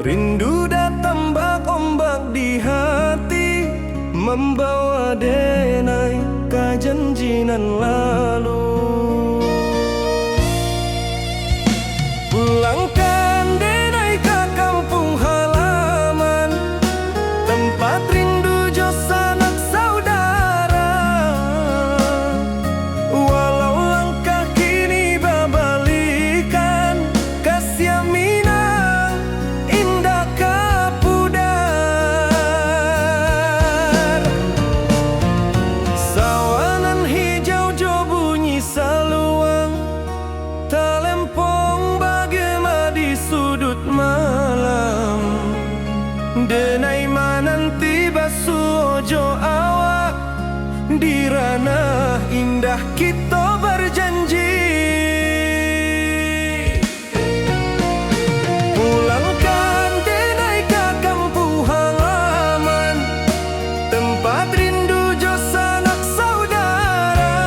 Rindu datang ombak di hati, membawa denai kejanjian lalu. Pulangkan denai ke kampung halaman, tempat rindu jo sanak saudara. Walau langkah kini babalikan, kasih minang indah kapudar. Sawanan hijau jo bunyi saluang, talempong bagema di sudut malam. Denai mananti basuh ojo awak, di ranah indah kita berjanji. Pulangkan denai ke kampung halaman, tempat rindu jo sanak saudara.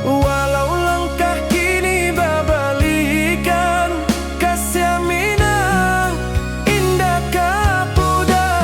Walau langkah kini babalikan, kasih minang indah kapudar.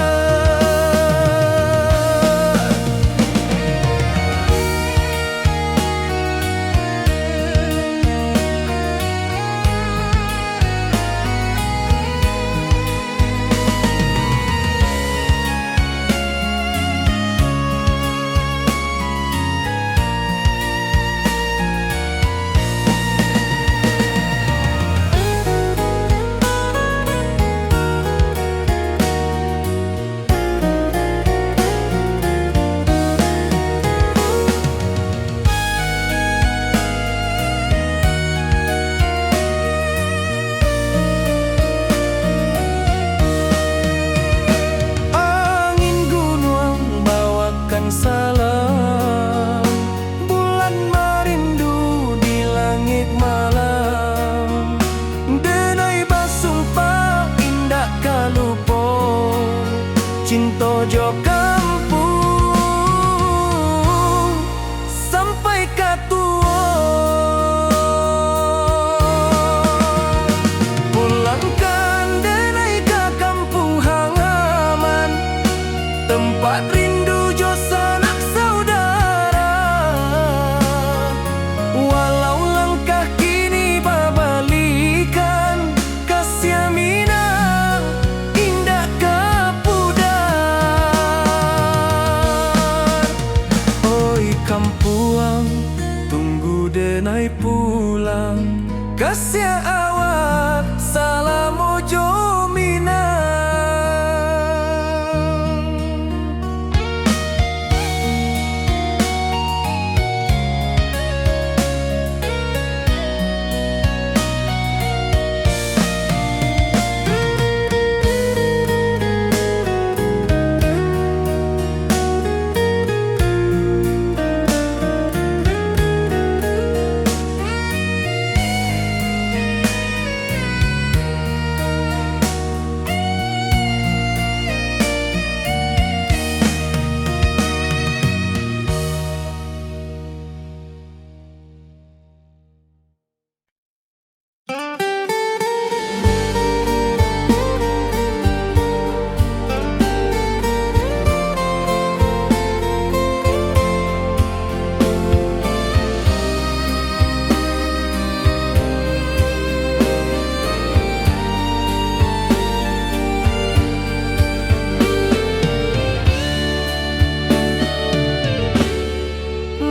Angin gunung bawakan salam, bulan merindu di langit malam. Denai basumpah indah kalupo, cinta jo kampung sampai katua. Pulangkan denai ke kampung halaman, tempat rindu jo sanak saudara. Walau langkah kini babalikan, kasih minang indah kapudar. Oi kampuang, tunggu denai pulang, kasih awak salam ojo minang.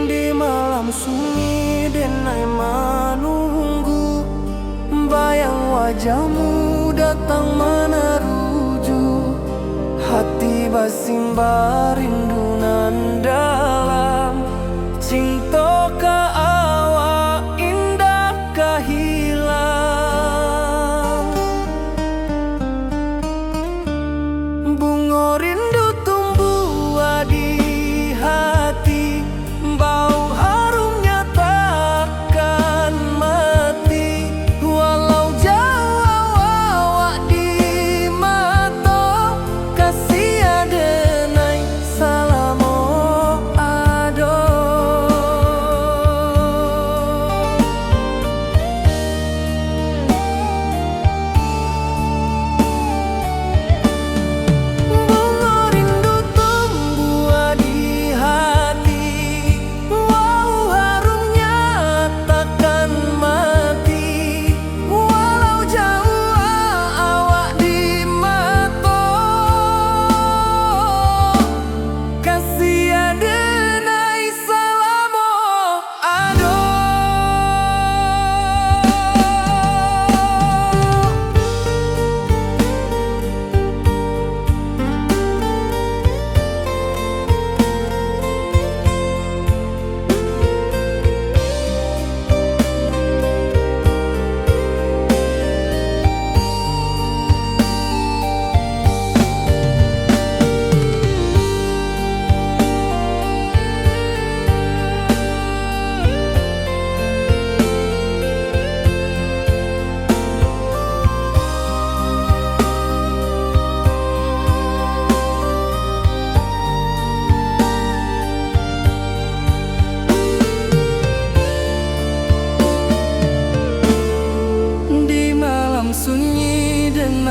Di malam sunyi denai menunggu, bayang wajahmu datang meneruju. Hati basimba rindu nan dalam, cinta ka awak indah kahilang. Bunga rindu tumbuh di hati, bau harumnya takkan mati. Walau jauh awak di mata, kasih denai salam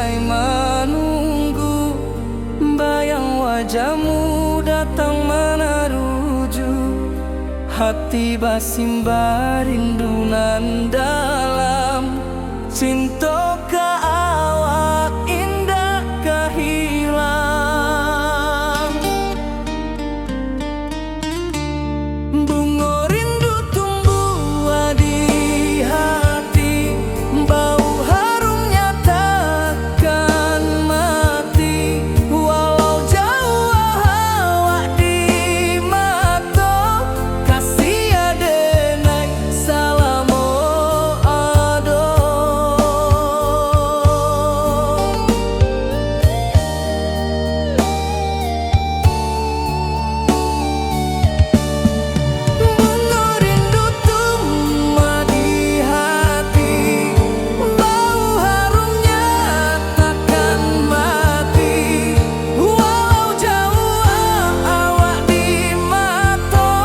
denai menunggu, bayang wajahmu datang meneruju, hati basimba rindunan dalam cinta ka awak indah kehilang. Bunga rindu tumbuh di hati, bau harumnya takkan mati, walau jauh awak di mata, kasih adenai salamo ado. Bunga rindu tumbuh di hati, bau harumnya takkan mati, walau jauh awak di mata,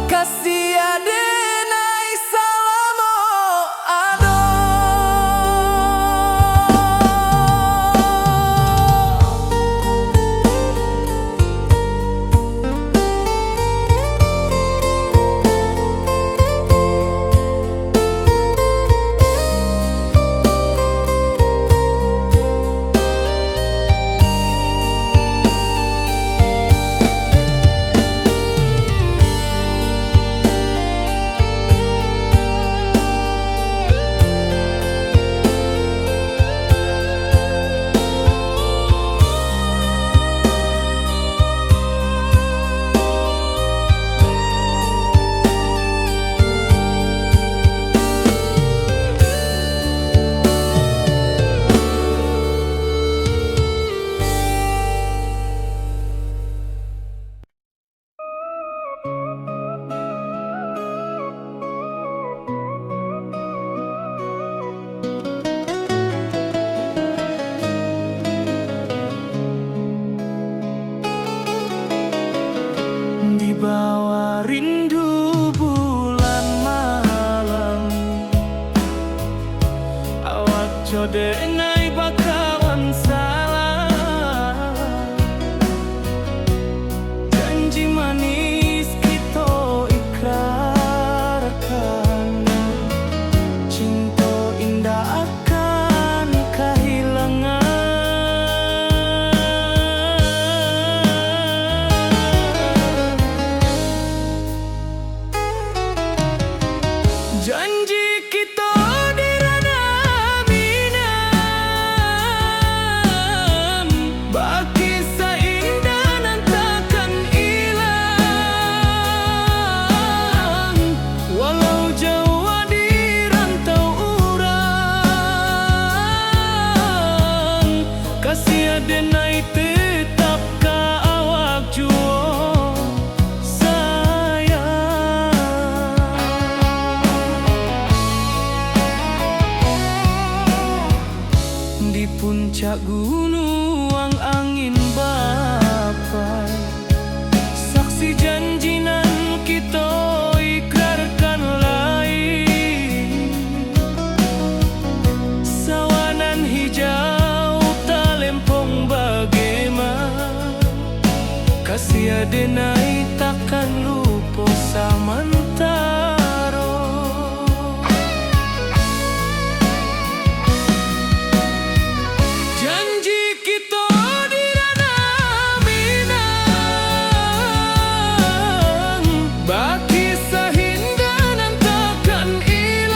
kasih adenai salamo ado. Di bawah rindu bulan malam, awak jodenai bakawan salah, janji manis kita ikrarkan, cinta indah akan kehilangan. Janji kita di ranah minam, baki seindah nan takkan hilang, walau jauh di rantau urang, kasih adenai tetap ka awak jua di puncak gunung angin bapai, saksi janji nan kita ikrarkan lain, sawanan hijau talempong bagaimana, kasih adenai takkan lupa samantara. Janji kita di ranah minang, baki sahinda nan takkan hilang,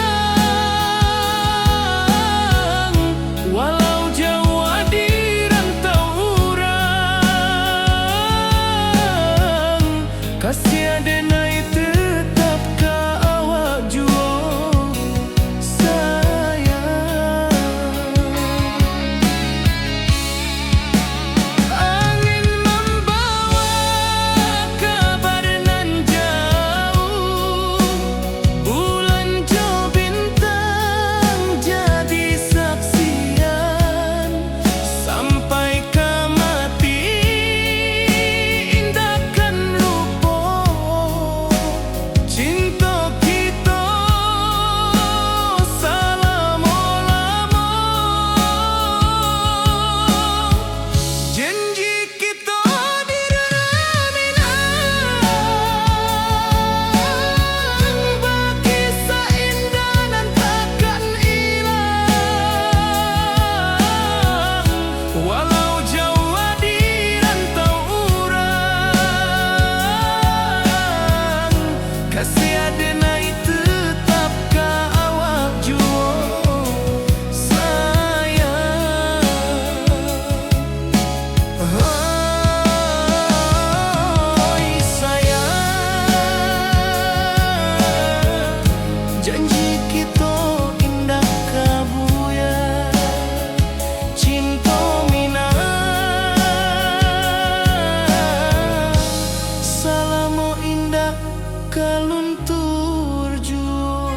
walau jauh di rantau urang, kasih adenai tetap kita indah kabuya cinta mina salamo indah kaluntur jua.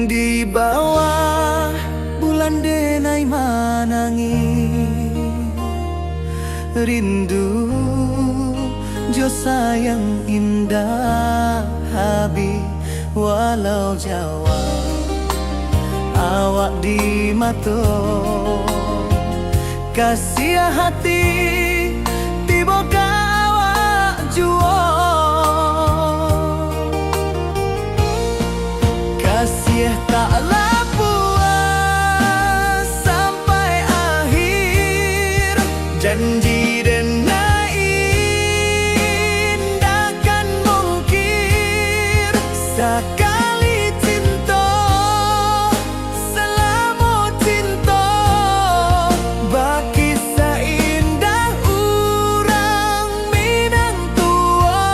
Di bawah bulan denai manangi rindu jo sayang indah habi walau Jawa awak di mato kasih hati tiba awak jua kasih taklah puas sampai akhir janji denai indah kan mungkir sekali cinta selama cinta baki seindah urang Minang tua.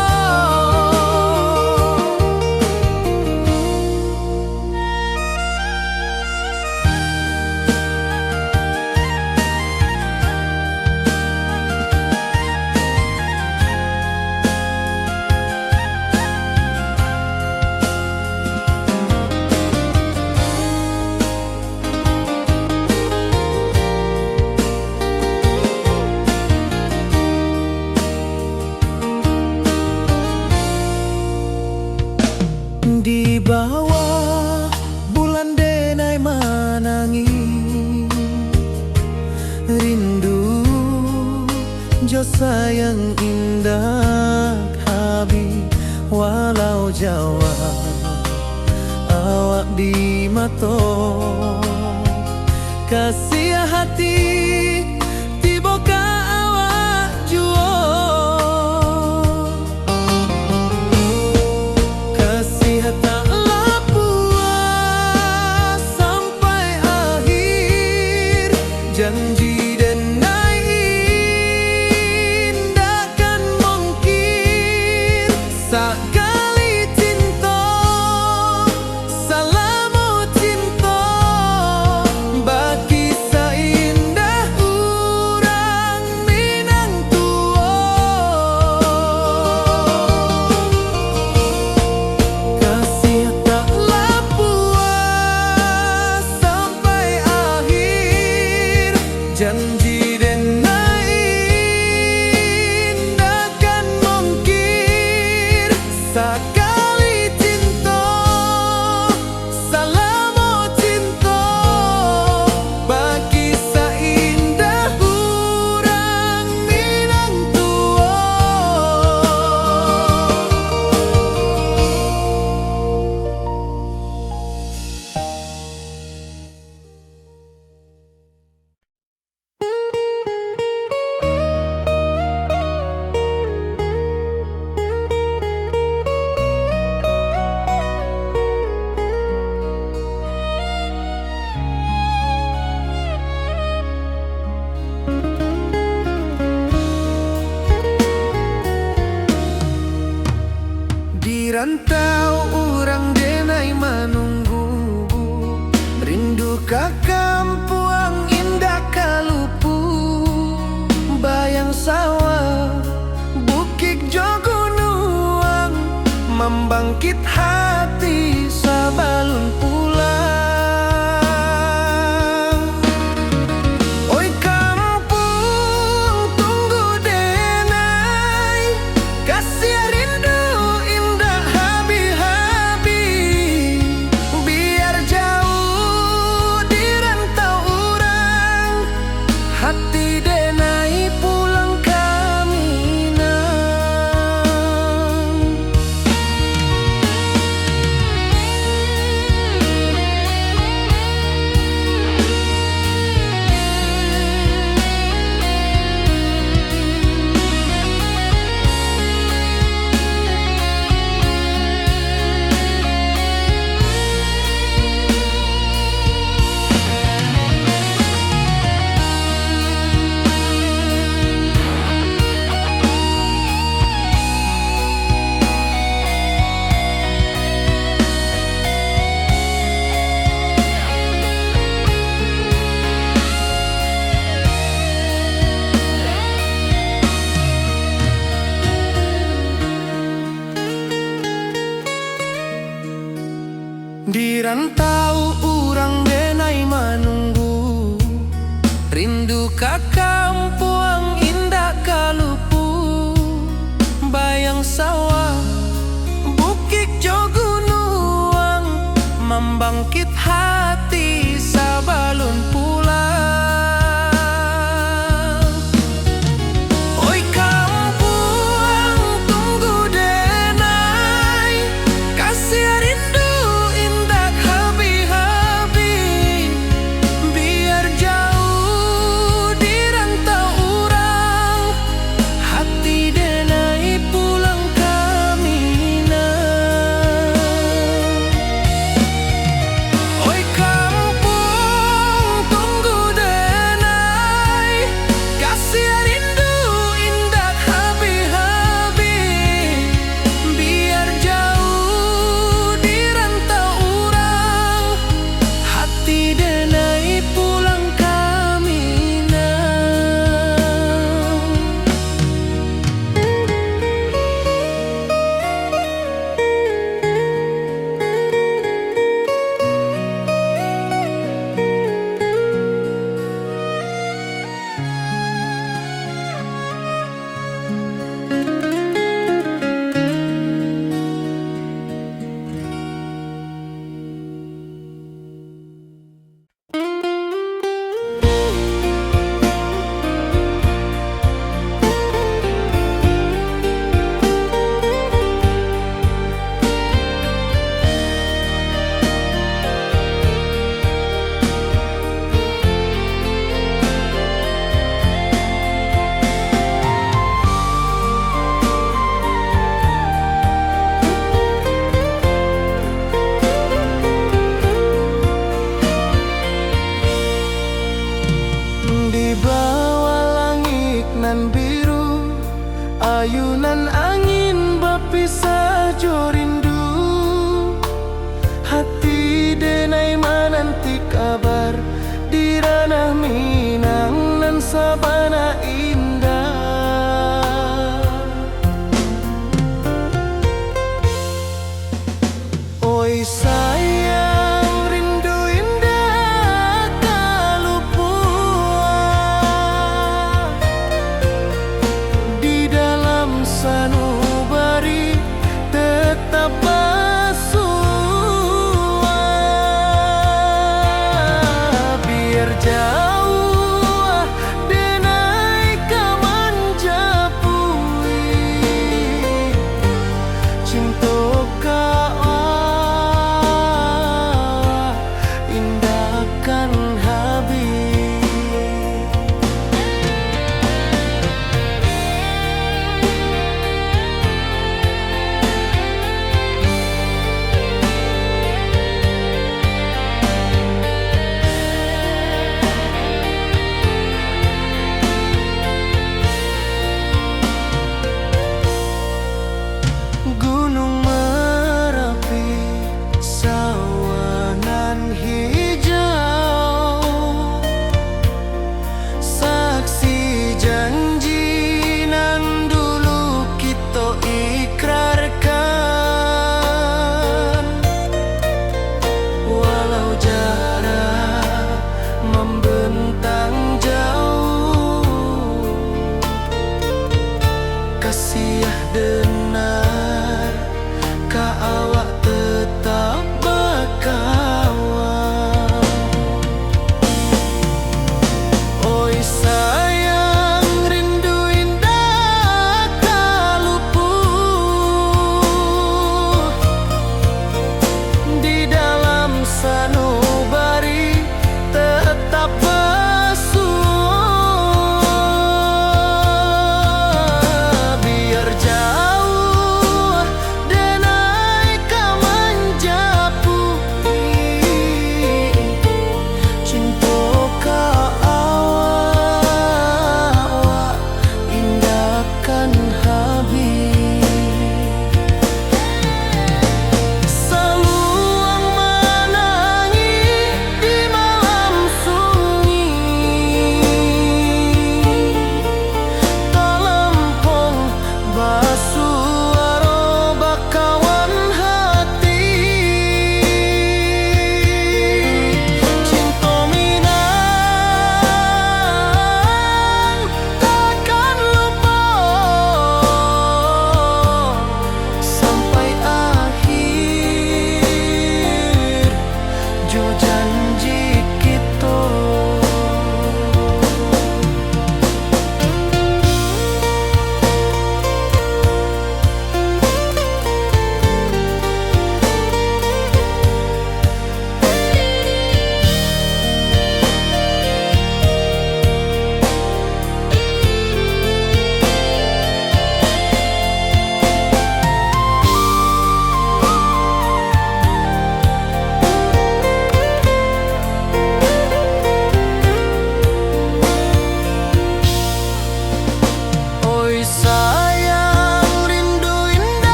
Di bawah bulan denai manangi rindu jo sayang indah habi walau Jawa awak di mato kasih hati tiba ka awak jua taklah puas sampai akhir janji denai indah kan mungkir sekali cinta selama cinta baki seindah urang Minang tua. Kasih taklah puas sampai akhir janji denai indah kan mungkir sekali cinta selama cinta baki seindah urang Minang tua. Di rantau orang denai menunggu rindu ka kampuang indah kalupu bayang sawah bukit jo gunung membangkit hati sabalun pulang. Oi kampung tunggu denai kasih rindu indah habi-habi biar jauh di rantau orang hati denai rantau urang denai manunggu, rindu ka kampung indah kalupu, bayang sawah bukit jo gunung, membangkit hati sabalun pulang. Oi kampung tunggu denai, kasih rindu indah habi-habi, biar jauh di rantau urang, hati denai pulang kamina. Oi kampung tunggu denai, kasih rindu indah habi-habi, biar jauh di rantau urang, hati denai pulang kamina. Di bawah langit nan biru, ayunan angin berpisah jo rindu, hati denai menanti kabar di ranah Minang nan sabana indah. Oi sayang rindu indah kalupua, di dalam sanubari tetap bersua, biar jauh denai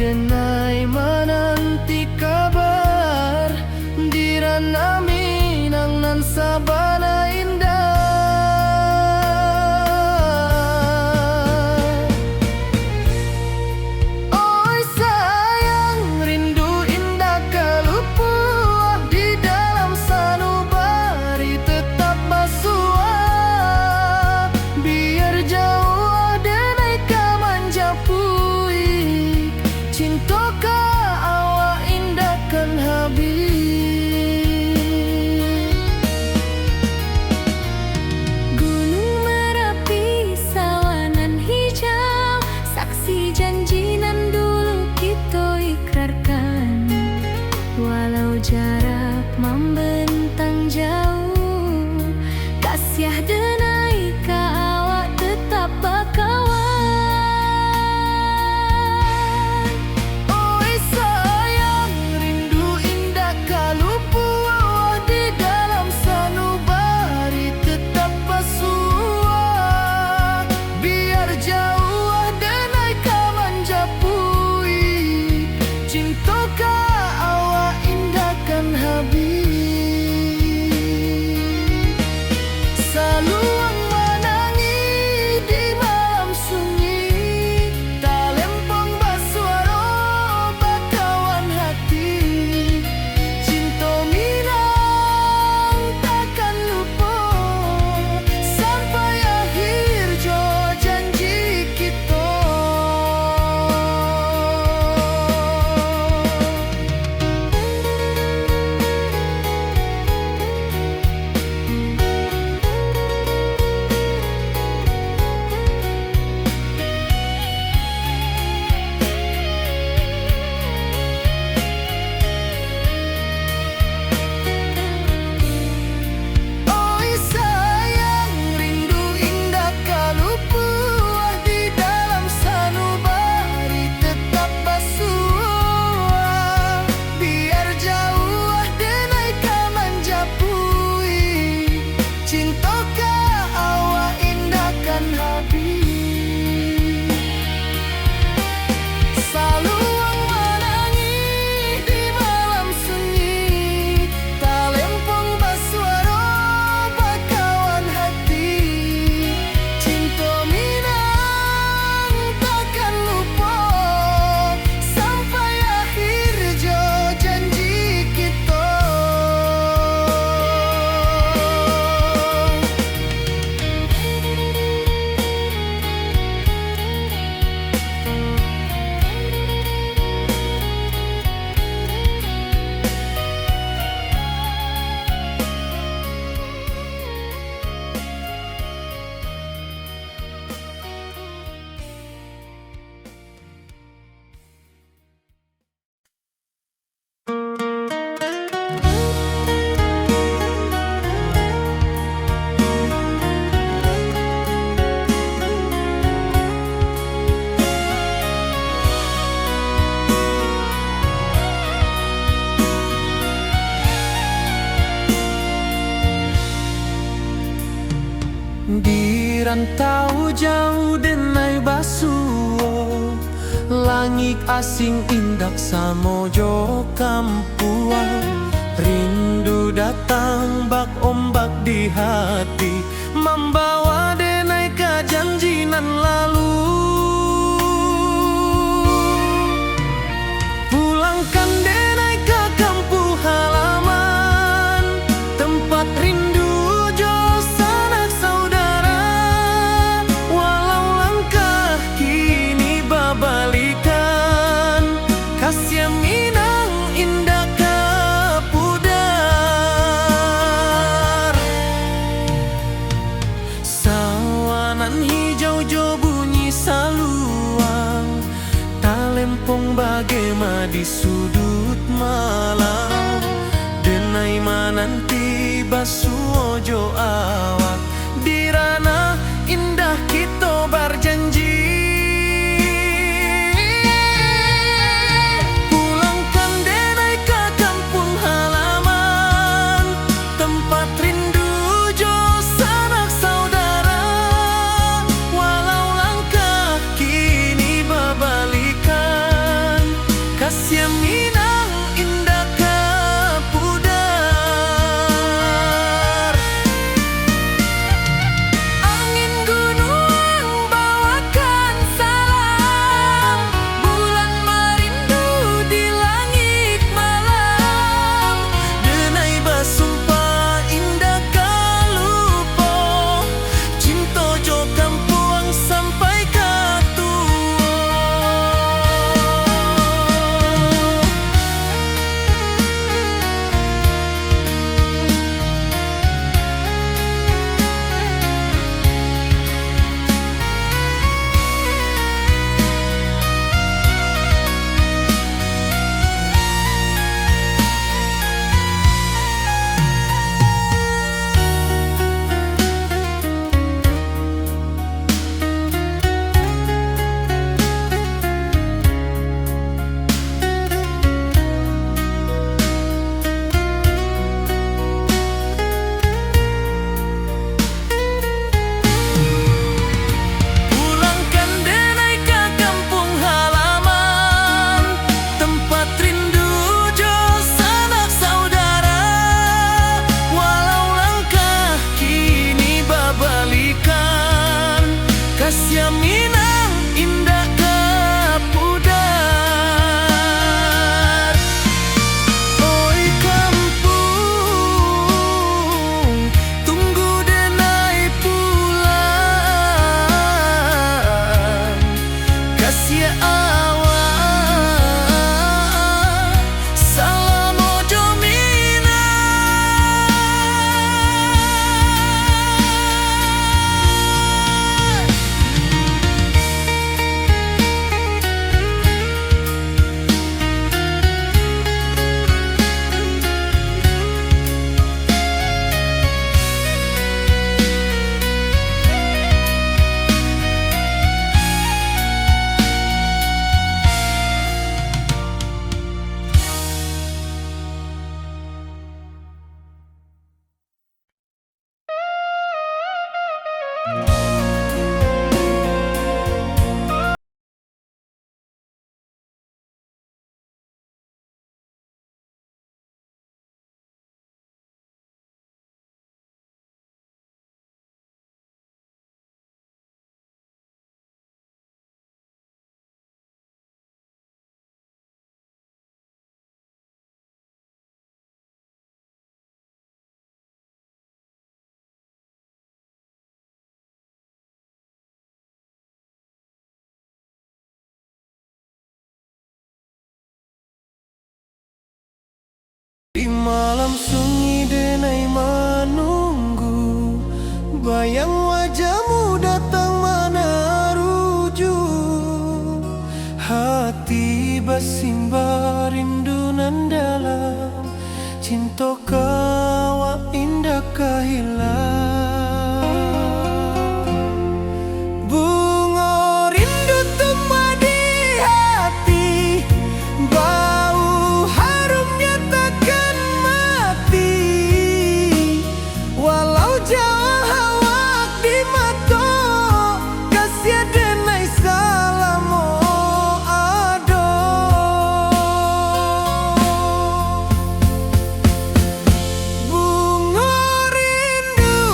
denai menanti kabar dirana Minang nan sabana indah. Oi sayang, rindu indah kelupuah di dalam sanubari tetap basuah. Biar jauh denai kamanja puik, cinta ka awak indahkan habis. Gunung Merapi, sawanan hijau, saksi janji nan dulu kita ikrarkan. Walau jarak membentang jauh, kasiah denai ka awak tetap bakawan. Oi sayang, rindu indah kalupuah di dalam sanubari tetap basuah. Biar jauh denai kamanja puik, cinta ka awak indahkan habis. Saluang menangi di malam sunyi, talempong basuaro bakawan hati. Cinta Minang takkan lupa sampai akhir jo janji kita. Oi sayang, rindu indah kalupuah di dalam sanubari tetap basuah. Biar jauh denai kamanja puik, cinta ka awak indahkan habis. Saluang menangi di malam sunyi, talempong basuaro bakawan hati. Cinta Minang takkan lupa sampai akhir jo janji kita. Di rantau jauh denai basuh, langit asing indak samojo kampuan. Rindu datang bak ombak di hati, membawa denai ka janji nan lalu. Pulangkan denai ke kampung halaman, tempat rindu jo sanak saudara. Walau langkah kini babalikan, kasih Minang indah ka pudar. Sawanan hijau jo bunyi saluang, talempong bagema di sudut malam. Denai mananti basuh jo awak dirana indah kita berjanji. Pulangkan denai ke kampung halaman, tempat rindu jo sanak saudara. Walau langkah kini babalikan, awak salam ojo minat. Di malam sunyi denai menunggu, bayang wajahmu datang mana ruju. Hati bersimba rindu nan dalam, cinta kawa indah kehilang. Bunga rindu tumbuh di hati, bau harumnya takkan mati. Walau jauh awak di mata, kasih denai salam ado. Bunga rindu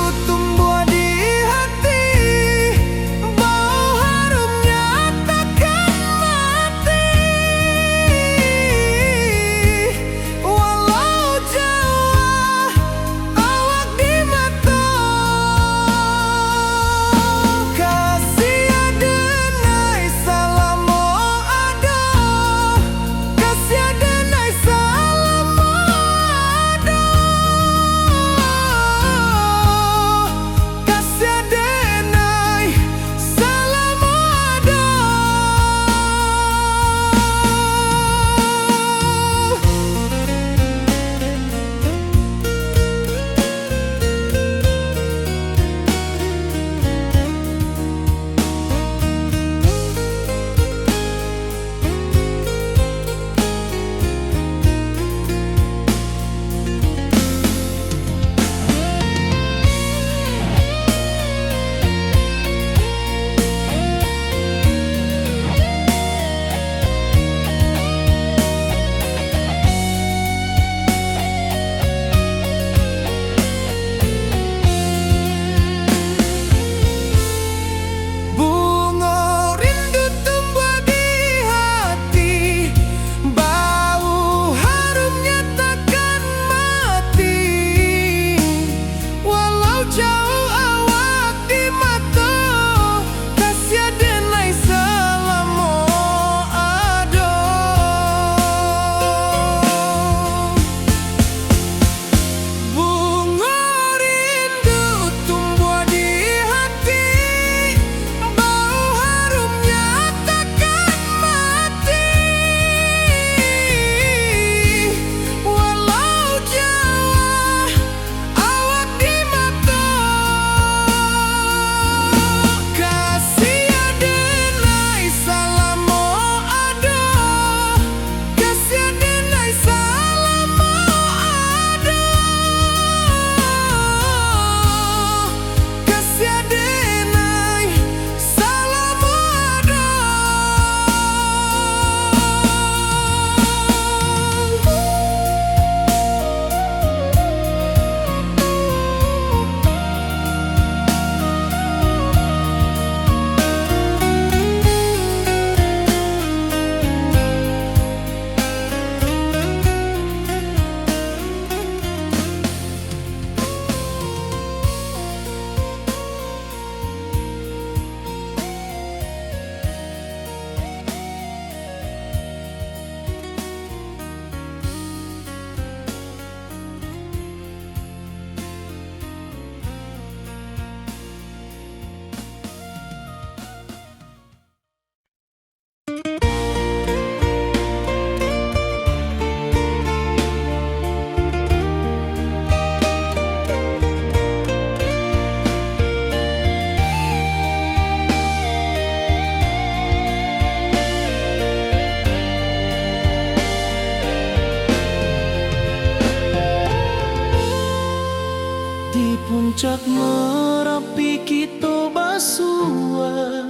Puncak Merapi kita basua,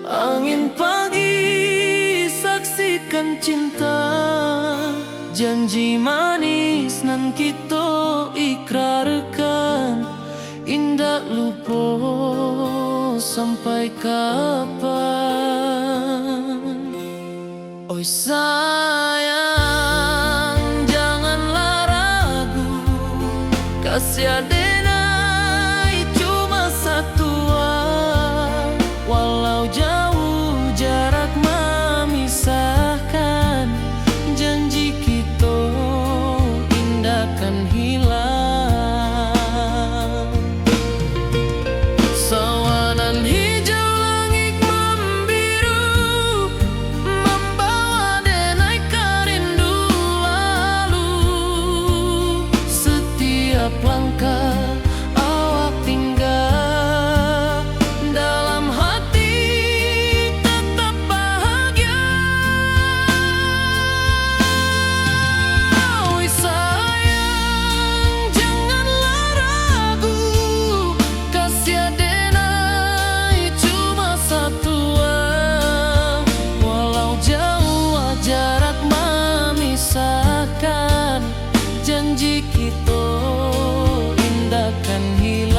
angin pagi saksikan cinta, janji manis nan kita ikrarkan, indah lupa sampai kapan. Oi sayang, janganlah ragu, kasih adenai cuma satu, walau jauh jarak memisahkan, janji kita indah kan hilang. Sawanan hijau langit membiru, membawa denai kerindu lalu. Setiap langkah awak tinggal, dalam hati tetap bahagia. Oi sayang, janganlah ragu, kasih adenai cuma satu, walau jauh jarak memisahkan, janji kita indah kan hilang.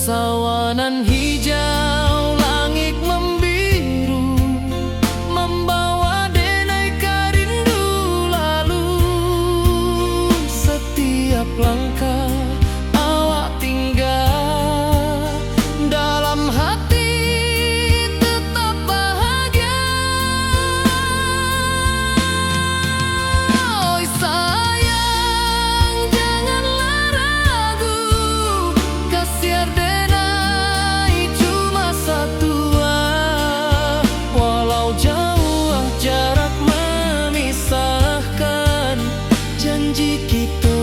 Sawanan hijau langit membiru, membawa denai kerindu lalu. Setiap langkah awak tinggal, dalam hati tetap bahagia. Oi sayang, janganlah ragu, kasih adenai cuma satu, walau jauh jarak memisahkan, janji kita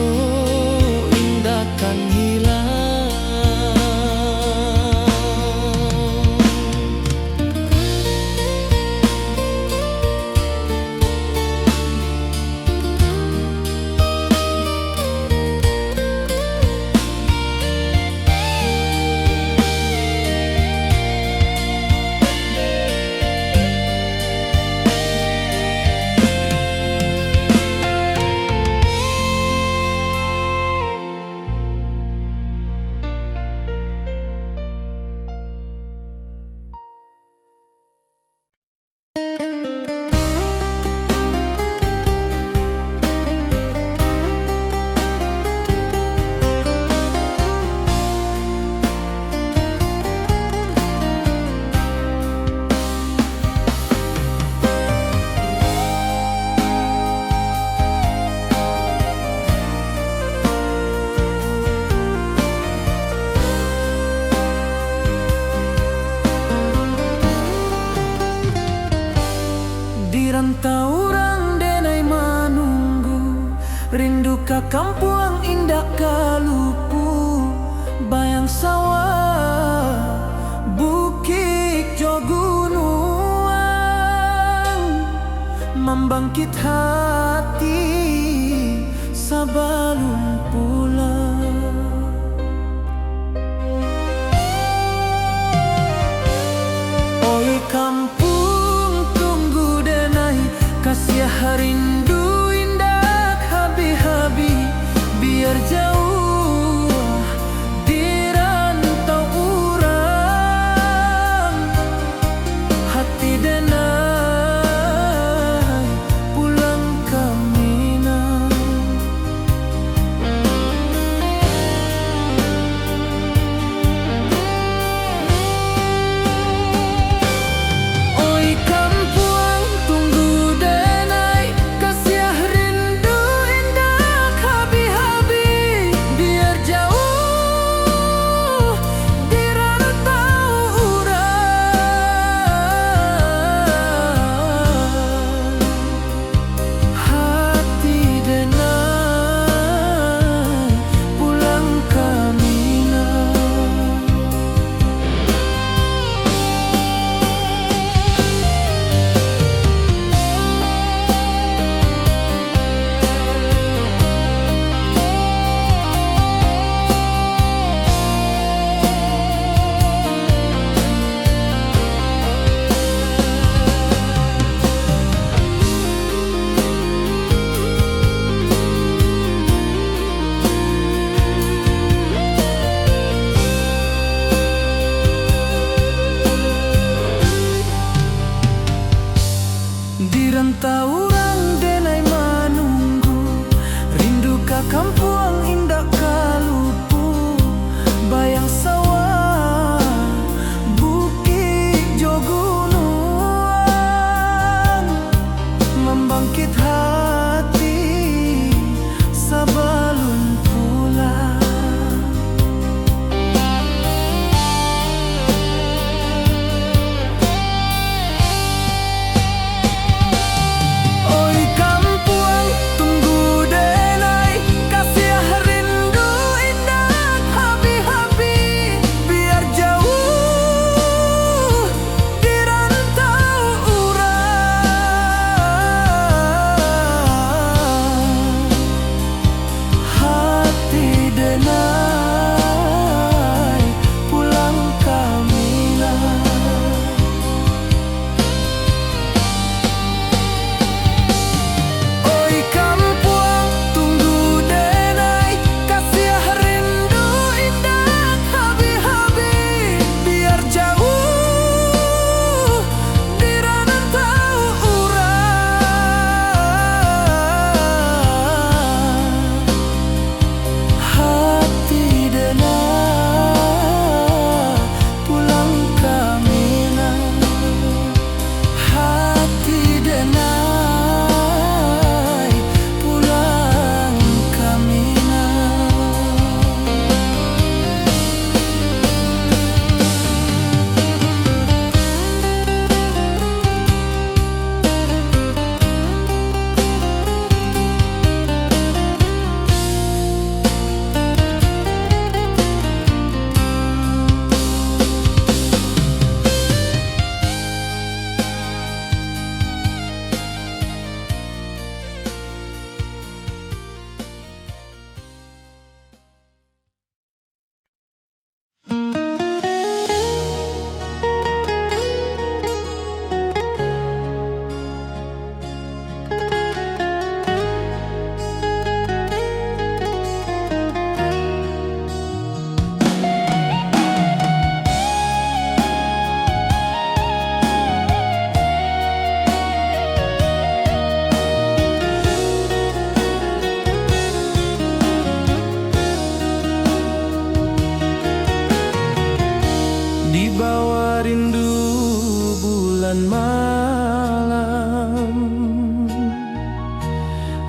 indah kan hilang. Di rantau orang denai menunggu, rindu ka kampung indah kalupu, bayang sawah bukit jo gunung, membangkit hati sebelum pulang. Oi kampung tunggu denai, kasih rindu indah habi-habi, biar jauh di rantau urang, hati denai pulang kamu.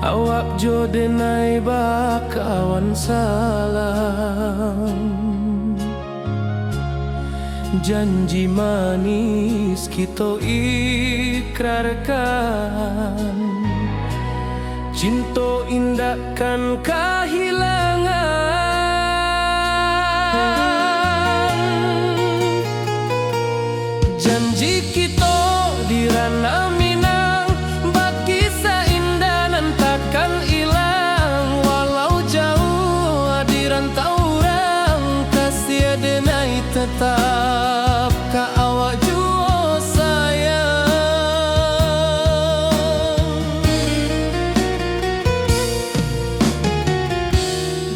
awak jo denai bakawan salam. Janji manis kita ikrarkan, cinta indahkan kehilangan. Janji kita di ranah Minang, bakisah indah nan takkan hilang. Walau jauh di rantau orang, kasih denai tetap ka awak jua sayang.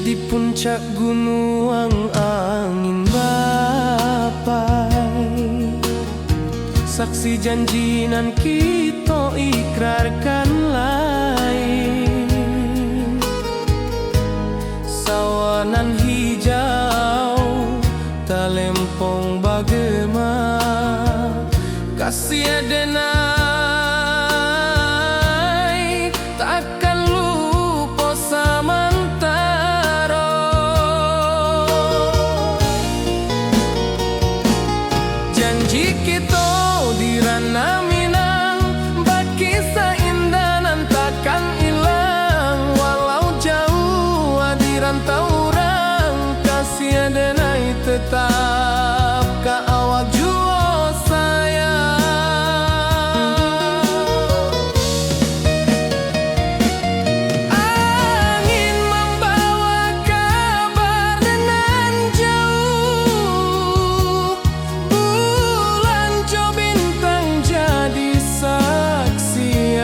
Di puncak gunung angin bapai, saksi janji nan kita ikrarkan lain. Sawanan hijau talempong bagema, kasih denai takkan lupa samantara. Janji kita di ranah Minang, bakisah indah nan takkan hilang. Walau jauh di rantau orang, kasih denai tetap ka awak jua sayang. Angin membawa kabar nan jauh, bulan jo bintang jadi saksian.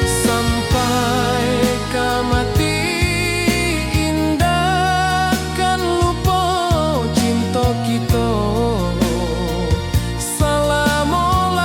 Sampai ke mati indah kan lupa cinta kita selama-lama.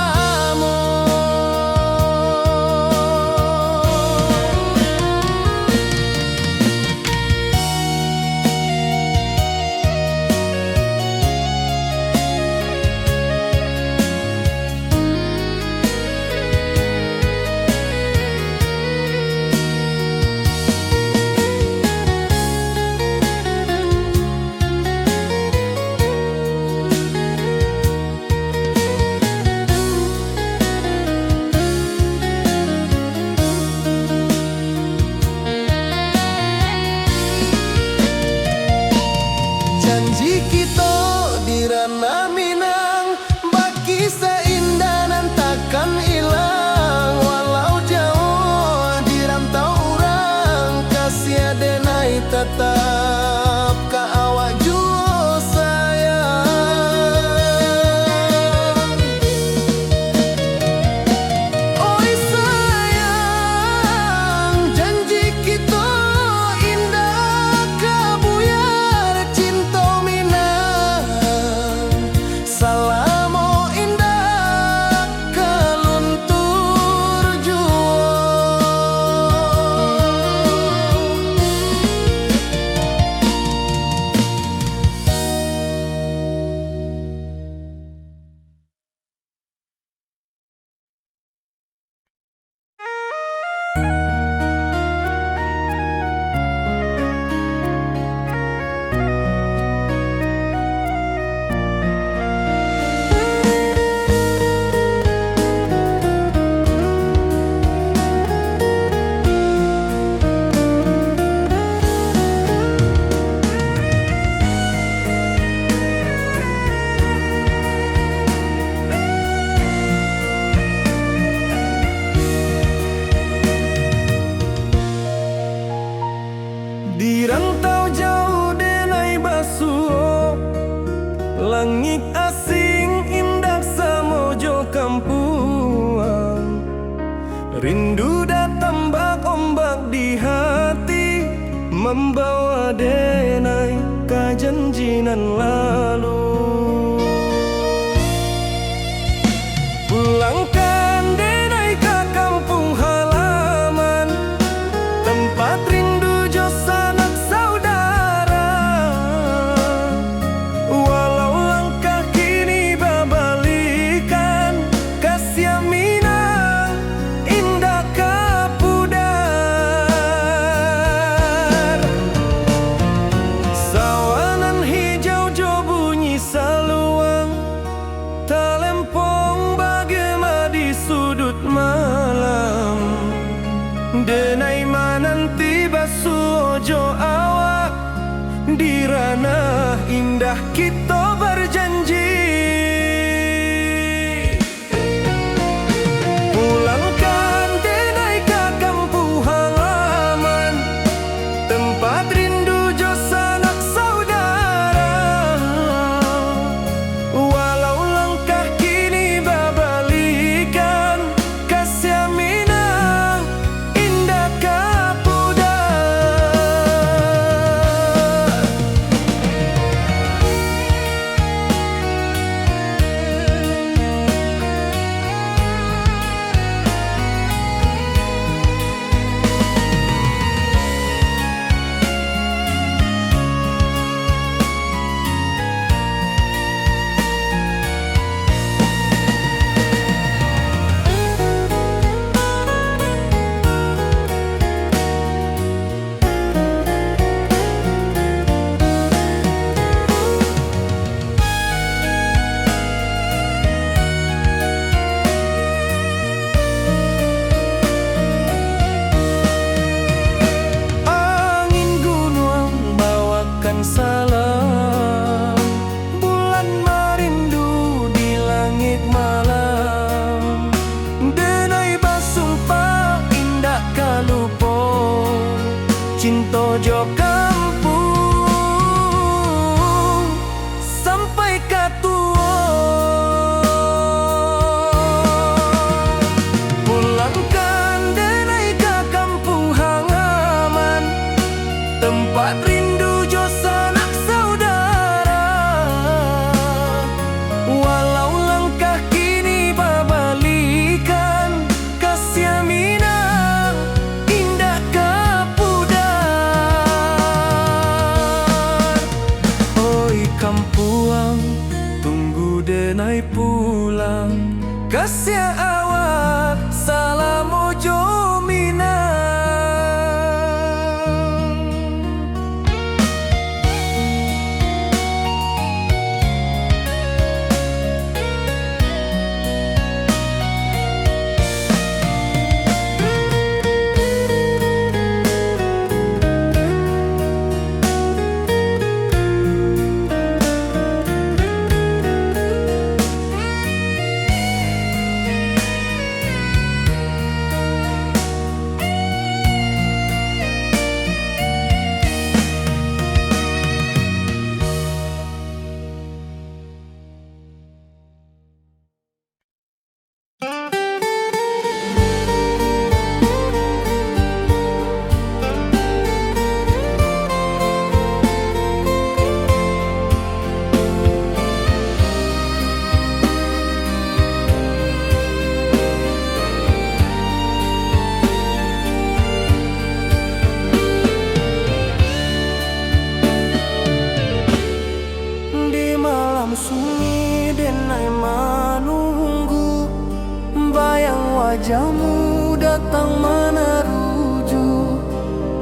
Janji kita di ranah Minang, bakisah indah nan takkan hilang. Walau jauh di rantau orang, kasih denai tetap ka awak jua sayang. Oi sayang, janji kita indah kabuyar cinta Minang. Salamo indah keluntur jua. Di rantau jauh denai basuh, langit asing indah samojo kampuang. Rindu datang bak ombak di hati, membawa denai ka janjinan lalu. Pulangkan denai ka kampung halaman, tempat rindu jo sanak saudara. Walau langkah kini babalikan, kasih Minang indah jo awak di ranah indah kita berjanji. Pulangkan denai ke kampung halaman, tempat rindu jo sanak saudara. Walau langkah kini babalikan, kasih minang indah kapuda. Salam bulan merindu di langit malam, denai basumpah indah kalupo cinta jo kampung sampai katua. Pulangkan denai ke kampung halaman, tempat rindu jo sanak saudara. Walau langkah kini babalikan, kasih minang indah kapudar. Oi kampuang, tunggu denai pulang, kasih awak salam ojo minang. Sunyi denai menunggu, bayang wajahmu datang meneruju,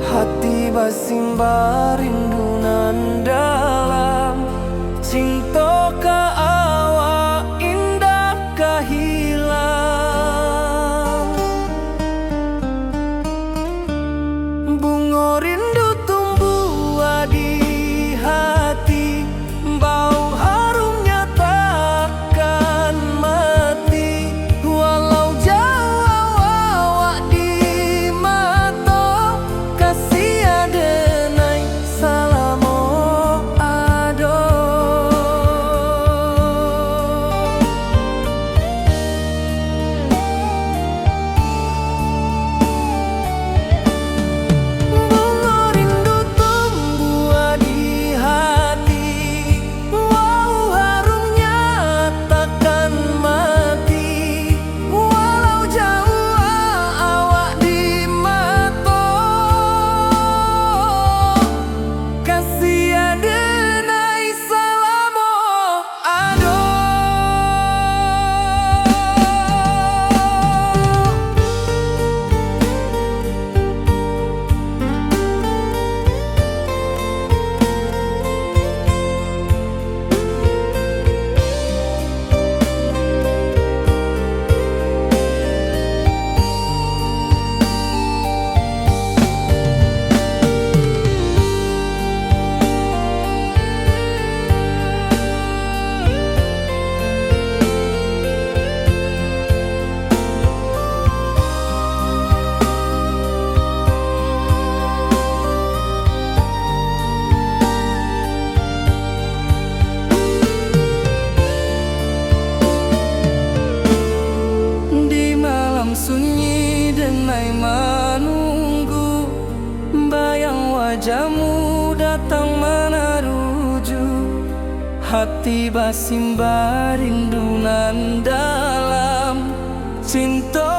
hati basimba rindu nan dalam, cinta ka awak indah kahilang. Bunga rindu tumbuh di hati, bau harumnya takkan mati. Walau jauh awak di mata, kasih adenai wajahmu datang menaruju, hati basimba rindunan dalam cinta.